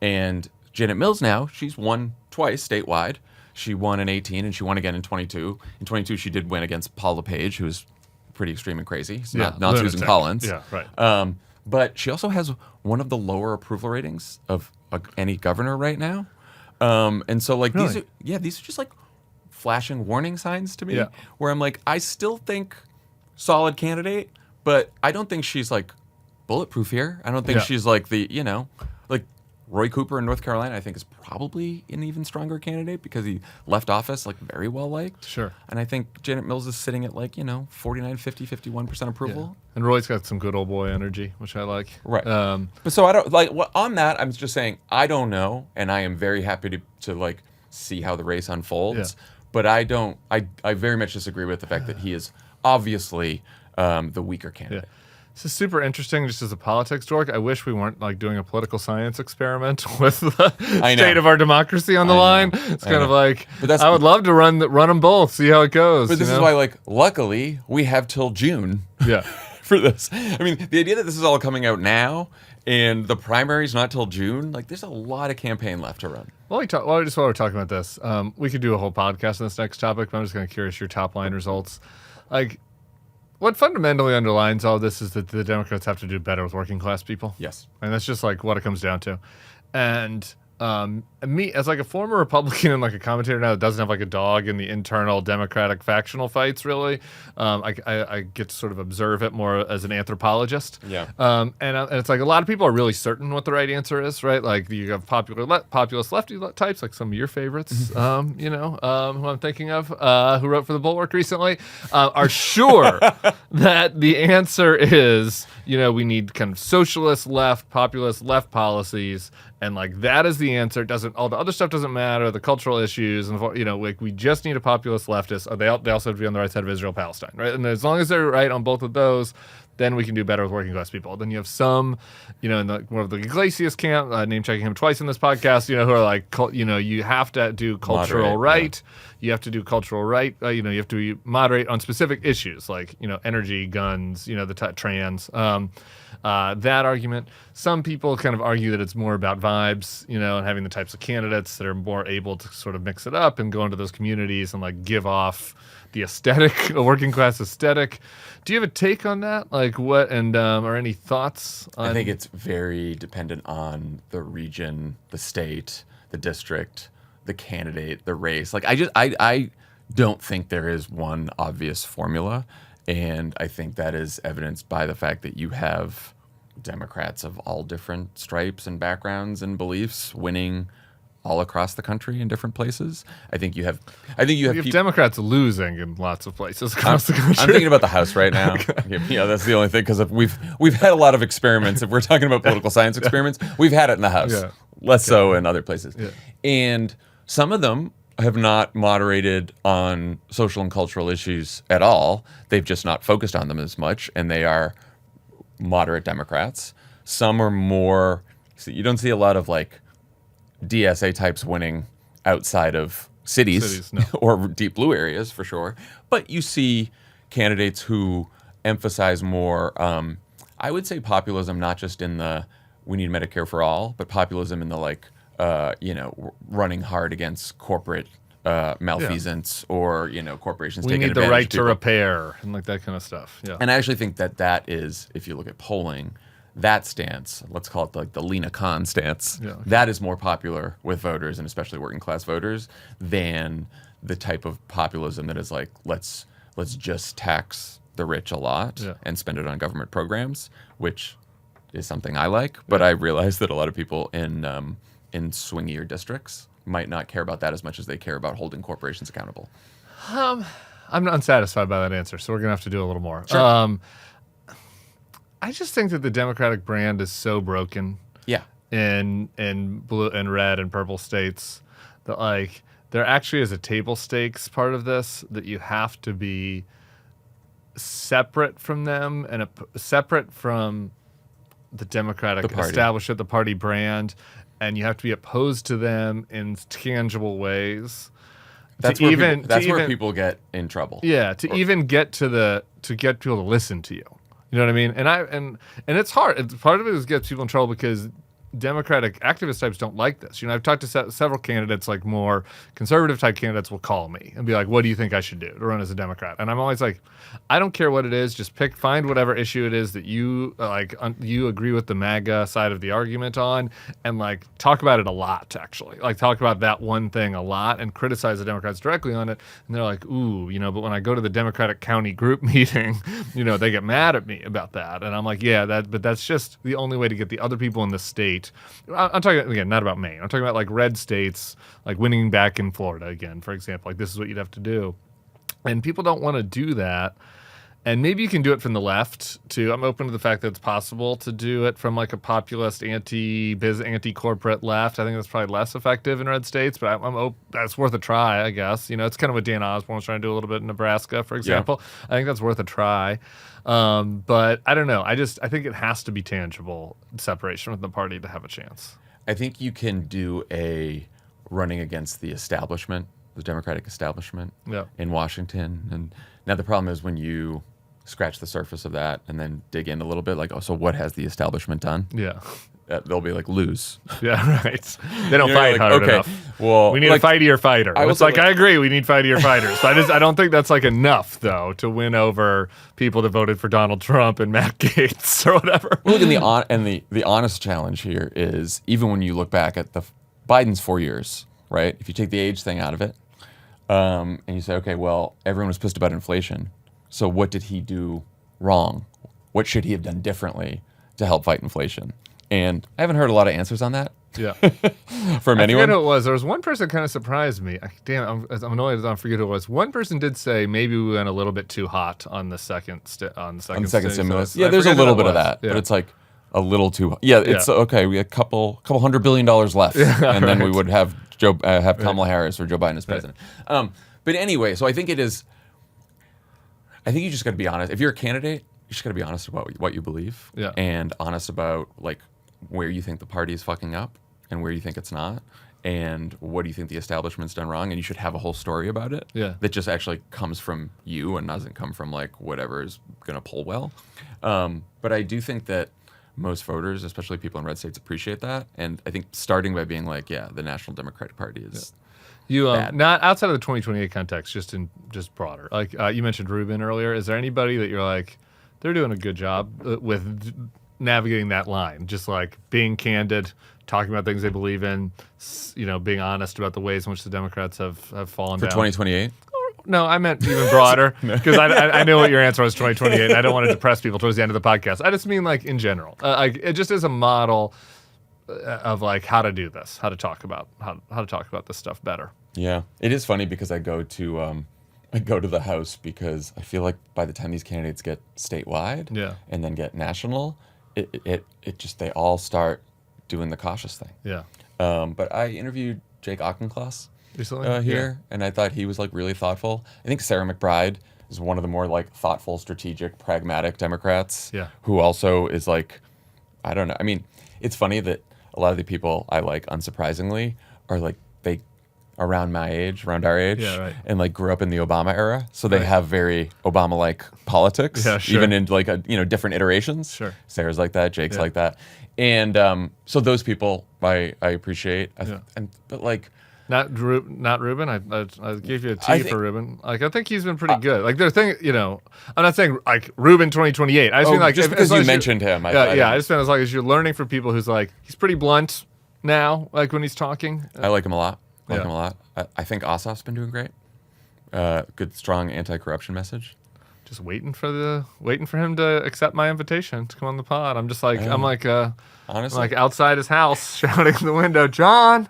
And Janet Mills now, she's won twice statewide. She won in 18 and she won again in 22. In 22, she did win against Paul LePage, who's pretty extreme and crazy. It's not Susan Collins. Yeah, right. But she also has one of the lower approval ratings of any governor right now. And so like these are just like flashing warning signs to me where I'm like, I still think solid candidate, but I don't think she's like bulletproof here. I don't think Yeah. she's like like Roy Cooper in North Carolina, I think is probably an even stronger candidate because he left office like very well liked. Sure. And I think Janet Mills is sitting at like, 49, 50, 51% approval. And Roy's got some good old boy energy, which I like. Right. But so I don't like on that. I'm just saying I don't know, and I am very happy to like see how the race unfolds. Yeah. But I don't. I very much disagree with the fact that he is obviously the weaker candidate. This is super interesting just as a politics dork. I wish we weren't like doing a political science experiment with the state of our democracy on the line. It's kind of like, But I would love to run them both, see how it goes. But this is why, like, luckily we have till June. Yeah. For this. I mean, the idea that this is all coming out now and the primary's not till June, like, there's a lot of campaign left to run. While we're talking about this, we could do a whole podcast on this next topic, but I'm just kind of curious your top line results. Like, what fundamentally underlines all this is that the Democrats have to do better with working class people. Yes. And that's just like what it comes down to. And me, as like a former Republican and like a commentator now that doesn't have like a dog in the internal Democratic factional fights, really, I get to sort of observe it more as an anthropologist. Yeah. And it's like a lot of people are really certain what the right answer is, right? Like you have populist lefty types, like some of your favorites, who I'm thinking of, who wrote for the Bulwark recently, are sure that the answer is, we need kind of socialist left, populist left policies. And like that is the answer. It doesn't. All the other stuff doesn't matter. The cultural issues, and like we just need a populist leftist. They also have to be on the right side of Israel-Palestine, right? And as long as they're right on both of those, then we can do better with working class people. Then you have some, in one of the Iglesias camp, name checking him twice in this podcast, who are like, you have to do cultural right. Yeah. You have to do cultural right. You have to moderate on specific issues like energy, guns, trans. That argument. Some people kind of argue that it's more about vibes, and having the types of candidates that are more able to sort of mix it up and go into those communities and like give off the aesthetic, a working class aesthetic. Do you have a take on that? Like what, and or any thoughts? I think it's very dependent on the region, the state, the district, the candidate, the race. Like I don't think there is one obvious formula. And I think that is evidenced by the fact that you have Democrats of all different stripes and backgrounds and beliefs winning all across the country in different places. I think you have Democrats losing in lots of places across the country. I'm thinking about the House right now. Okay. That's the only thing because we've had a lot of experiments. If we're talking about political science experiments, we've had it in the House. Yeah. Less so in other places. Yeah. And some of them have not moderated on social and cultural issues at all. They've just not focused on them as much, and they are moderate Democrats. Some are more. So you don't see a lot of like DSA types winning outside of cities no. or deep blue areas for sure. But you see candidates who emphasize more. I would say populism, not just in the we need Medicare for all, but populism in the like. Running hard against corporate malfeasance or, corporations taking advantage of people. We need the right to repair and like that kind of stuff. Yeah. And I actually think that is, if you look at polling, that stance, let's call it like the Lena Khan stance, that is more popular with voters and especially working class voters than the type of populism that is like, let's just tax the rich a lot and spend it on government programs, which is something I like. But I realize that a lot of people in swingier districts might not care about that as much as they care about holding corporations accountable. I'm not unsatisfied by that answer, so we're going to have to do a little more. Sure. I just think that the Democratic brand is so broken in blue and red and purple states that like there actually is a table stakes part of this that you have to be separate from them and separate from the Democratic establishment, the party brand, and you have to be opposed to them in tangible ways. That's where people get in trouble. Yeah, to get people to listen to you. You know what I mean? And it's hard. Part of it is gets people in trouble because Democratic activist types don't like this. You know, I've talked to several candidates, like more conservative type candidates will call me and be like, what do you think I should do to run as a Democrat? And I'm always like, I don't care what it is. Just find whatever issue it is that you you agree with the MAGA side of the argument on, and like talk about it a lot, actually. Like talk about that one thing a lot and criticize the Democrats directly on it. And they're like, ooh, you know, but when I go to the Democratic county group meeting, you know, they get mad at me about that. And I'm like, yeah, but that's just the only way to get the other people in the state. I'm talking, again, not about Maine. I'm talking about like red states, like winning back in Florida again, for example. Like this is what you'd have to do. And people don't want to do that. And maybe you can do it from the left too. I'm open to the fact that it's possible to do it from like a populist, anti-corporate left. I think that's probably less effective in red states, but that's worth a try, I guess. You know, it's kind of what Dan Osborne was trying to do a little bit in Nebraska, for example. Yeah. I think that's worth a try. But I don't know. I think it has to be tangible separation from the party to have a chance. I think you can do a running against the establishment, the Democratic establishment in Washington. And now the problem is when you scratch the surface of that and then dig in a little bit, like, oh, so what has the establishment done? Yeah. They'll be like, lose. Yeah, right. They don't fight hard enough. Well, we need a fightier fighter. It's like, I agree, we need fightier fighters. I don't think that's like enough, though, to win over people that voted for Donald Trump and Matt Gaetz or whatever. Well, look, the honest challenge here is, even when you look back at Biden's 4 years, right? If you take the age thing out of it, and you say, okay, well, everyone was pissed about inflation. So what did he do wrong? What should he have done differently to help fight inflation? And I haven't heard a lot of answers on that. Yeah. From anyone. I forget who it was. There was one person that kind of surprised me. I'm annoyed I don't forget who it was. One person did say maybe we went a little bit too hot on the second stimulus. Yeah, there's a little bit of that, but it's like a little too hot. Yeah, it's okay. We had a couple $100 billion left, and then we would have Kamala Harris or Joe Biden as president. Right. But anyway, so I think you just got to be honest. If you're a candidate, you just got to be honest about what you believe, and honest about like where you think the party is fucking up and where you think it's not, and what do you think the establishment's done wrong, and you should have a whole story about it that just actually comes from you and doesn't come from like whatever is going to poll well. But I do think that most voters, especially people in red states, appreciate that, and I think starting by being like, the National Democratic Party is not outside of the 2028 context, just broader. Like you mentioned Rubin earlier. Is there anybody that you're like, they're doing a good job with navigating that line, just like being candid, talking about things they believe in, you know, being honest about the ways in which the Democrats have fallen down. For 2028? No, I meant even broader, because I knew what your answer was, 2028, and I don't want to depress people towards the end of the podcast. I just mean like in general. Like it just is a model of like how to do this, how to talk about this stuff better. Yeah, it is funny because I go to the House because I feel like by the time these candidates get statewide and then get national, it just they all start doing the cautious thing. Yeah. But I interviewed Jake Auchincloss recently here, and I thought he was like really thoughtful. I think Sarah McBride is one of the more like thoughtful, strategic, pragmatic Democrats. Yeah. Who also is like, I don't know. I mean, it's funny that a lot of the people I like, unsurprisingly, are like they around my age, around our age, and like grew up in the Obama era, so they have very Obama-like politics, even in like different iterations. Sure. Sarah's like that, Jake's like that, and so those people I appreciate, but like. Not Rubin. I gave you a T for Rubin. Like I think he's been pretty good. Like their thing, I'm not saying like Rubin 2028. I just mean like just because you mentioned him. I just meant as long as you're learning from people who's like he's pretty blunt now. Like when he's talking, I like him a lot. I think Ossoff's been doing great. Good, strong anti-corruption message. Just waiting for him to accept my invitation to come on the pod. I'm just like honestly, I'm like outside his house shouting in the window, John.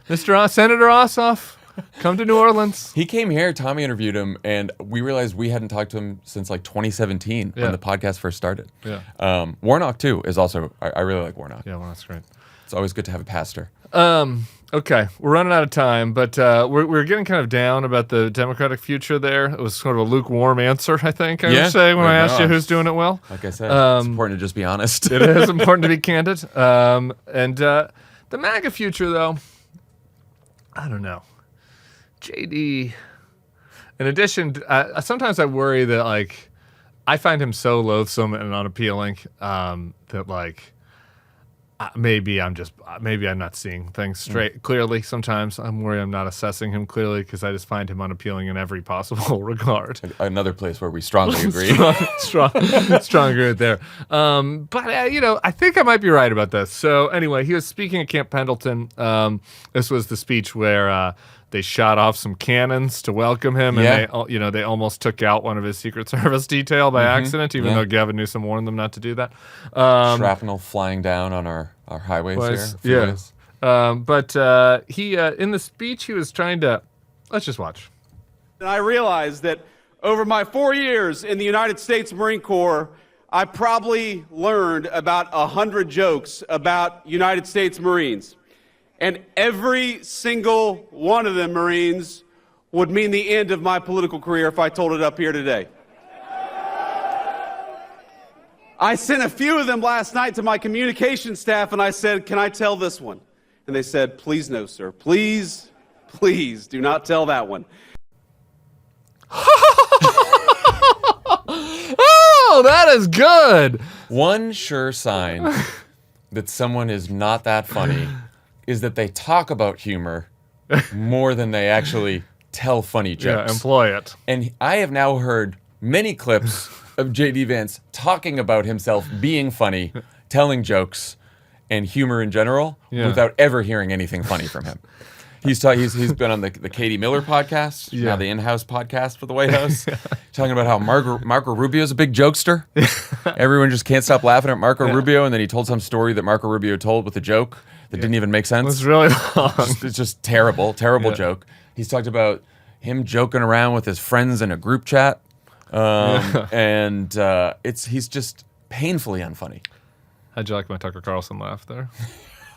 Mr. Senator Ossoff, come to New Orleans. He came here. Tommy interviewed him, and we realized we hadn't talked to him since like 2017 when the podcast first started. Yeah. Warnock too is also. I really like Warnock. Yeah, Warnock's great. It's always good to have a pastor. Okay, we're running out of time, but we're getting kind of down about the Democratic future. There, it was sort of a lukewarm answer, I think. I would say when I asked you who's doing it well. Like I said, it's important to just be honest. It is important to be candid. And the MAGA future, though. I don't know. JD, in addition, sometimes I worry that, like, I find him so loathsome and unappealing that, like, maybe I'm not seeing things clearly. Sometimes I'm worried I'm not assessing him clearly because I just find him unappealing in every possible regard. Another place where we strongly agree. strong agree with there. But I think I might be right about this. So anyway, he was speaking at Camp Pendleton. This was the speech where they shot off some cannons to welcome him, and they almost took out one of his Secret Service detail by accident, even though Gavin Newsom warned them not to do that. Shrapnel flying down on our highways here. But he in the speech he was trying to. Let's just watch. And I realized that over my 4 years in the United States Marine Corps, I probably learned about 100 jokes about United States Marines. And every single one of them, Marines, would mean the end of my political career if I told it up here today. I sent a few of them last night to my communication staff, and I said, can I tell this one? And they said, please no, sir. Please, please do not tell that one. Oh, that is good. One sure sign that someone is not that funny is that they talk about humor more than they actually tell funny jokes. Yeah, employ it. And I have now heard many clips of J.D. Vance talking about himself being funny, telling jokes, and humor in general without ever hearing anything funny from him. He's been on the Katie Miller podcast, now the in-house podcast for the White House, talking about how Marco Rubio is a big jokester. Everyone just can't stop laughing at Marco Rubio, and then he told some story that Marco Rubio told with a joke that didn't even make sense. It was really long. It's just terrible joke. He's talked about him joking around with his friends in a group chat, and he's just painfully unfunny. How'd you like my Tucker Carlson laugh there?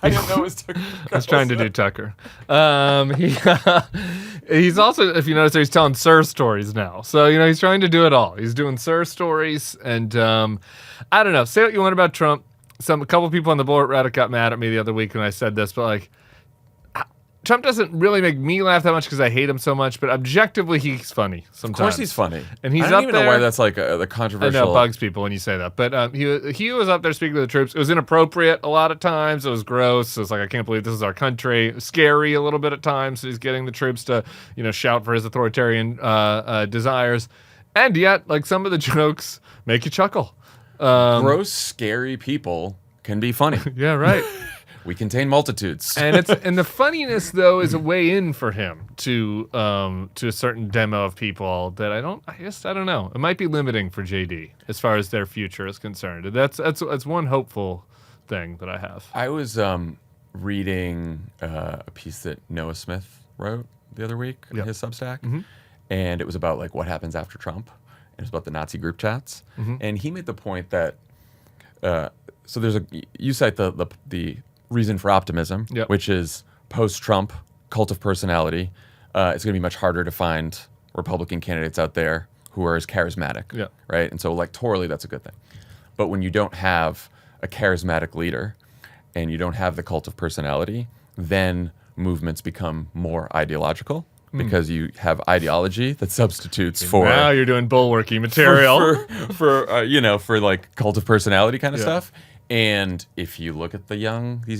I didn't know it was Tucker Carlson. I was trying to do Tucker. He's also, if you notice, he's telling Sir stories now. So, he's trying to do it all. He's doing Sir stories. And I don't know. Say what you want about Trump. A couple people on the Bulwark Reddit got mad at me the other week when I said this. But, Trump doesn't really make me laugh that much because I hate him so much. But objectively, he's funny sometimes. Of course he's funny. And he's I don't even know why that's like the controversial. I know, it bugs people when you say that. But he was up there speaking to the troops. It was inappropriate a lot of times. It was gross. It was like, I can't believe this is our country. Scary a little bit at times. So he's getting the troops to, shout for his authoritarian desires. And yet, some of the jokes make you chuckle. Gross, scary people can be funny. Yeah, right. We contain multitudes. And the funniness though is a way in for him to a certain demo of people that I don't know. It might be limiting for JD as far as their future is concerned. That's one hopeful thing that I have. I was reading a piece that Noah Smith wrote the other week in his Substack, and it was about what happens after Trump. And it was about the Nazi group chats, and he made the point that so you cite the reason for optimism, which is post-Trump cult of personality. It's going to be much harder to find Republican candidates out there who are as charismatic, right? And so electorally, that's a good thing. But when you don't have a charismatic leader and you don't have the cult of personality, then movements become more ideological because you have ideology that substitutes for... Now you're doing bulwarky material. For cult of personality kind of stuff. And if you look at these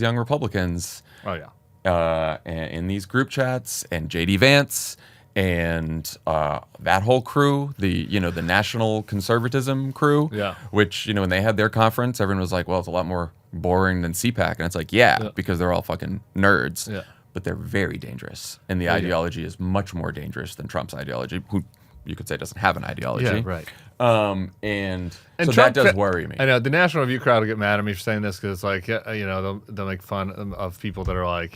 young Republicans, in these group chats, and J.D. Vance, and that whole crew, the national conservatism crew, which when they had their conference, everyone was like, "Well, it's a lot more boring than CPAC," and it's like, because they're all fucking nerds, but they're very dangerous, and the ideology is much more dangerous than Trump's ideology, who you could say doesn't have an ideology. Yeah, right. And so Trump, that does worry me. I know the National Review crowd will get mad at me for saying this because it's they'll make fun of people that are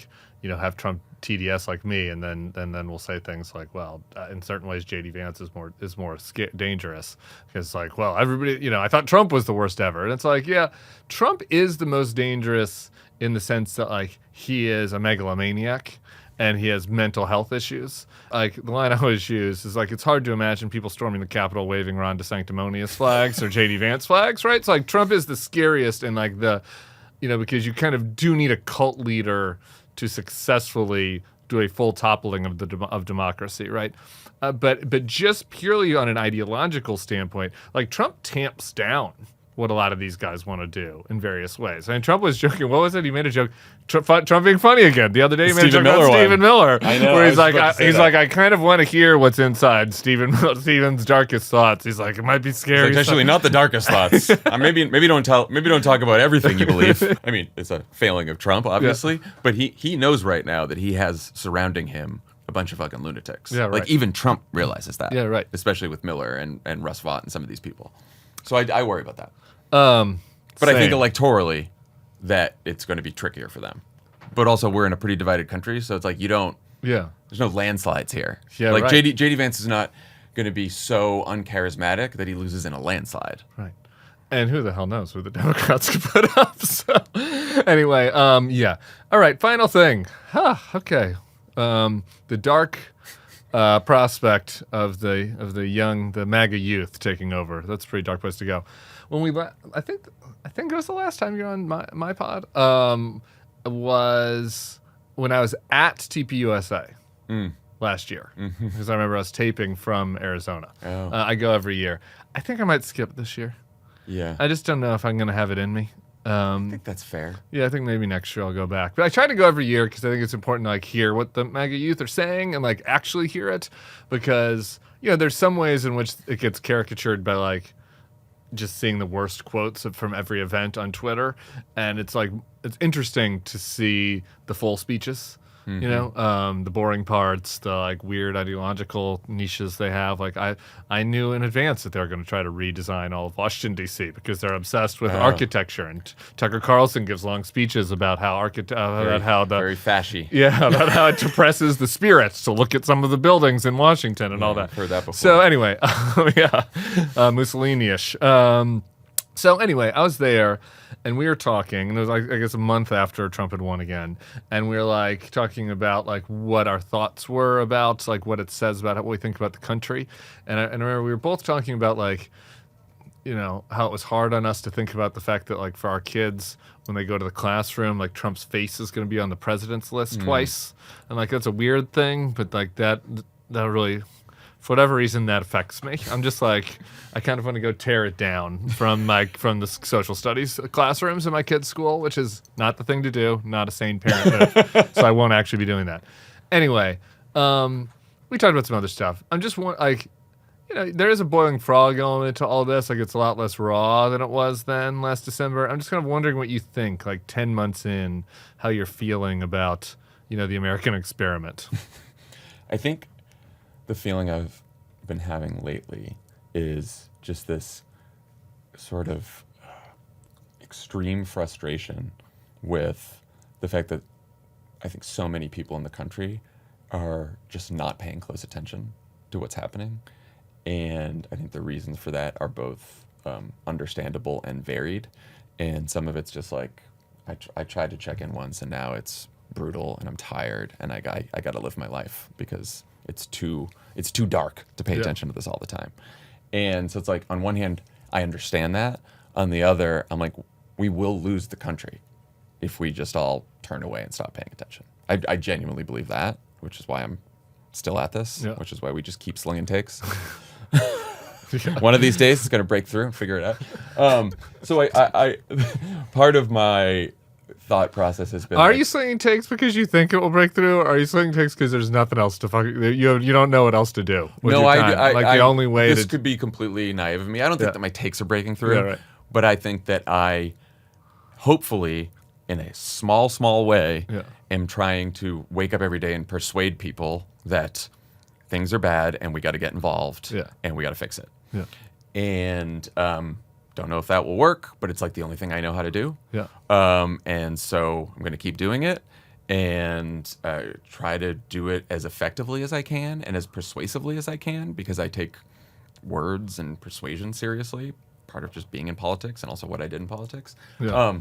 have Trump TDS like me, and then we'll say things like, well, in certain ways JD Vance is more dangerous because everybody I thought Trump was the worst ever, and it's Trump is the most dangerous in the sense that he is a megalomaniac. And he has mental health issues. The line I always use is it's hard to imagine people storming the Capitol waving Ron DeSanctimonious flags or J.D. Vance flags, right? It's Trump is the scariest and because you kind of do need a cult leader to successfully do a full toppling of democracy, right? But just purely on an ideological standpoint, Trump tamps down what a lot of these guys want to do in various ways. I mean, Trump was joking. What was it? He made a joke. Trump being funny again. The other day he made a joke about Stephen Miller. I know. Where he's like, I kind of want to hear what's inside Stephen's darkest thoughts. He's like, it might be scary. It's actually not the darkest thoughts. Maybe don't talk about everything you believe. I mean, it's a failing of Trump, obviously, but he knows right now that he has surrounding him a bunch of fucking lunatics. Yeah, right. Like even Trump realizes that. Yeah, right. Especially with Miller and Russ Vought and some of these people. So I worry about that. But I think electorally that it's going to be trickier for them. But also we're in a pretty divided country, so it's like there's no landslides here. Yeah, like right. JD Vance is not going to be so uncharismatic that he loses in a landslide. Right. And who the hell knows who the Democrats could put up. So anyway, yeah. All right, final thing. Okay. The dark prospect of the MAGA youth taking over. That's a pretty dark place to go. When I think it was the last time you were on my pod. Was when I was at TPUSA last year, because I remember I was taping from Arizona. Oh. I go every year. I think I might skip this year. Yeah. I just don't know if I'm going to have it in me. I think that's fair. Yeah, I think maybe next year I'll go back. But I try to go every year because I think it's important to like hear what the MAGA youth are saying and like actually hear it, because there's some ways in which it gets caricatured by like just seeing the worst quotes from every event on Twitter, and it's like it's interesting to see the full speeches. The boring parts, the like weird ideological niches they have. Like I knew in advance that they were going to try to redesign all of Washington D.C. because they're obsessed with architecture, and Tucker Carlson gives long speeches about how very fashy. Yeah, about how it depresses the spirits to look at some of the buildings in Washington and all that. I've heard that before. So anyway, Mussolini-ish. So anyway, I was there, and we were talking, and it was like, I guess a month after Trump had won again, and we were like talking about like what our thoughts were about like what it says about what we think about the country, and I remember we were both talking about like how it was hard on us to think about the fact that like for our kids when they go to the classroom, like Trump's face is going to be on the president's list twice, and like that's a weird thing, but like that really. For whatever reason, that affects me. I'm just like, I kind of want to go tear it down from the social studies classrooms in my kids' school, which is not the thing to do, not a sane parent move. So I won't actually be doing that. Anyway, we talked about some other stuff. I'm just there is a boiling frog element to all this. Like it's a lot less raw than it was then last December. I'm just kind of wondering what you think, like 10 months in, how you're feeling about, the American experiment. I think the feeling I've been having lately is just this sort of extreme frustration with the fact that I think so many people in the country are just not paying close attention to what's happening. And I think the reasons for that are both understandable and varied. And some of it's just like, I tried to check in once and now it's brutal and I'm tired and I got to live my life because it's too dark to pay attention to this all the time. And so it's like, on one hand, I understand that. On the other, I'm like, we will lose the country if we just all turn away and stop paying attention. I genuinely believe that, which is why I'm still at this, which is why we just keep slinging takes. One of these days, it's going to break through and figure it out. So I part of my thought process has been. Are you slinging takes because you think it will break through, or are you slinging takes because there's nothing else to you don't know what else to do? With no, your time? The only way. This could be completely naive of me. I don't think that my takes are breaking through, right. But I think that I, hopefully, in a small way, am trying to wake up every day and persuade people that things are bad and we got to get involved and we got to fix it. Yeah. And don't know if that will work, but it's like the only thing I know how to do. Yeah. And so I'm going to keep doing it and try to do it as effectively as I can and as persuasively as I can, because I take words and persuasion seriously, part of just being in politics and also what I did in politics. Yeah.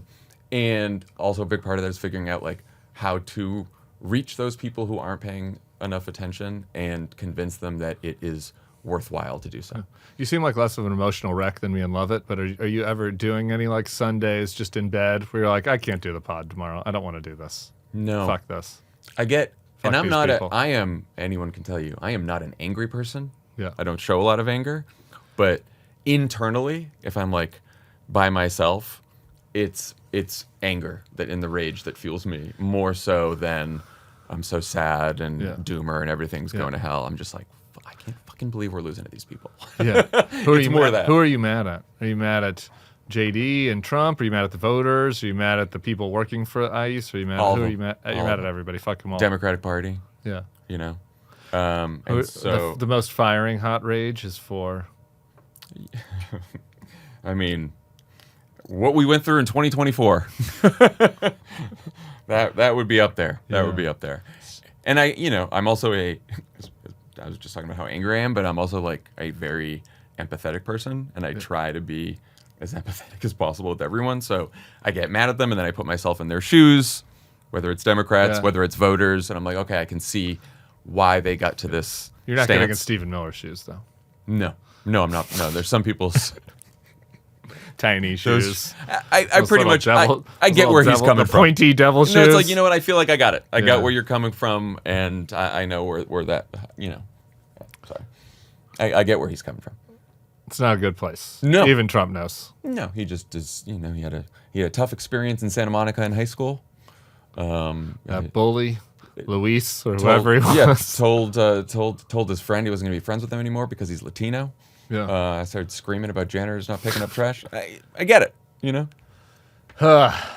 And also a big part of that is figuring out like how to reach those people who aren't paying enough attention and convince them that it is worthwhile to do so. You seem like less of an emotional wreck than me and Love It, but are you ever doing any like Sundays just in bed where you're like, I can't do the pod tomorrow. I don't want to do this. No. Fuck this. I get, Fuck and I'm these not, people. anyone can tell you, I am not an angry person. Yeah. I don't show a lot of anger, but internally, if I'm like by myself, it's anger that in the rage that fuels me more so than I'm so sad and doomer and everything's going to hell. I'm just like, I can't fucking believe we're losing to these people. Yeah. Who are It's you more mad, of that. Who are you mad at? Are you mad at JD and Trump? Are you mad at the voters? Are you mad at the people working for ICE? Are you mad? All Who of are you them. mad? You're mad at everybody. Fuck them all. Democratic Party, Yeah. you know. Who- And so, the most firing hot rage is for. I mean, what we went through in 2024, that would be up there. That would be up there. And I'm also I was just talking about how angry I am, but I'm also like a very empathetic person, and I try to be as empathetic as possible with everyone. So I get mad at them, and then I put myself in their shoes, whether it's Democrats, whether it's voters, and I'm like, okay, I can see why they got to this. You're not getting in stance. Stephen Miller's shoes, though. No, I'm not. No, there's some people's. Tiny shoes. I Those pretty little much devil- I those get little where he's devil- coming the from. pointy devil shoes. No, it's like, you know what? I feel like I got it. I Yeah. got where you're coming from, and I know where that. Sorry, I get where he's coming from. It's not a good place. No. Even Trump knows. No, he just is. He had a tough experience in Santa Monica in high school. Bully, Luis, or whoever he was. Yeah, told his friend he wasn't gonna be friends with him anymore because he's Latino. Yeah. I started screaming about janitors not picking up trash. I get it. All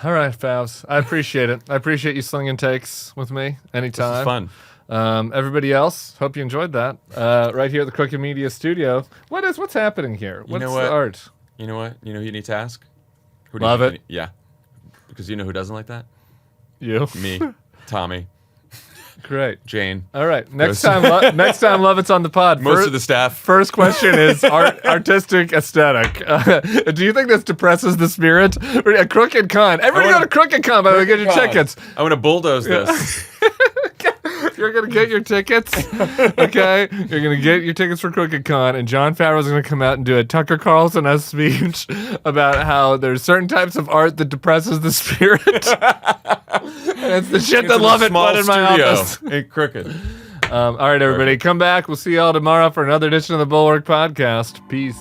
right, Favs. I appreciate it. I appreciate you slinging takes with me anytime. This is fun. Everybody else, hope you enjoyed that. Right here at the Crooked Media Studio. What's happening here? What's know the what? art? You know what? You know who you need to ask? Who Love it. Yeah. Because you know who doesn't like that? You. Me, Tommy, Great. Jane. All right. Next Goes. time, next time, love it's on the pod. Most of the staff. First question is artistic aesthetic. Do you think this depresses the spirit? A Crooked Con. Everybody go to Crooked Con, by the way, get your tickets. I'm going to bulldoze this. You're going to get your tickets, okay? You're going to get your tickets for Crooked Con, and Jon Favreau's going to come out and do a Tucker Carlson-esque speech about how there's certain types of art that depresses the spirit. And it's the shit that love it Small put in my studio office. in Crooked. All right, everybody, come back. We'll see y'all tomorrow for another edition of the Bulwark Podcast. Peace.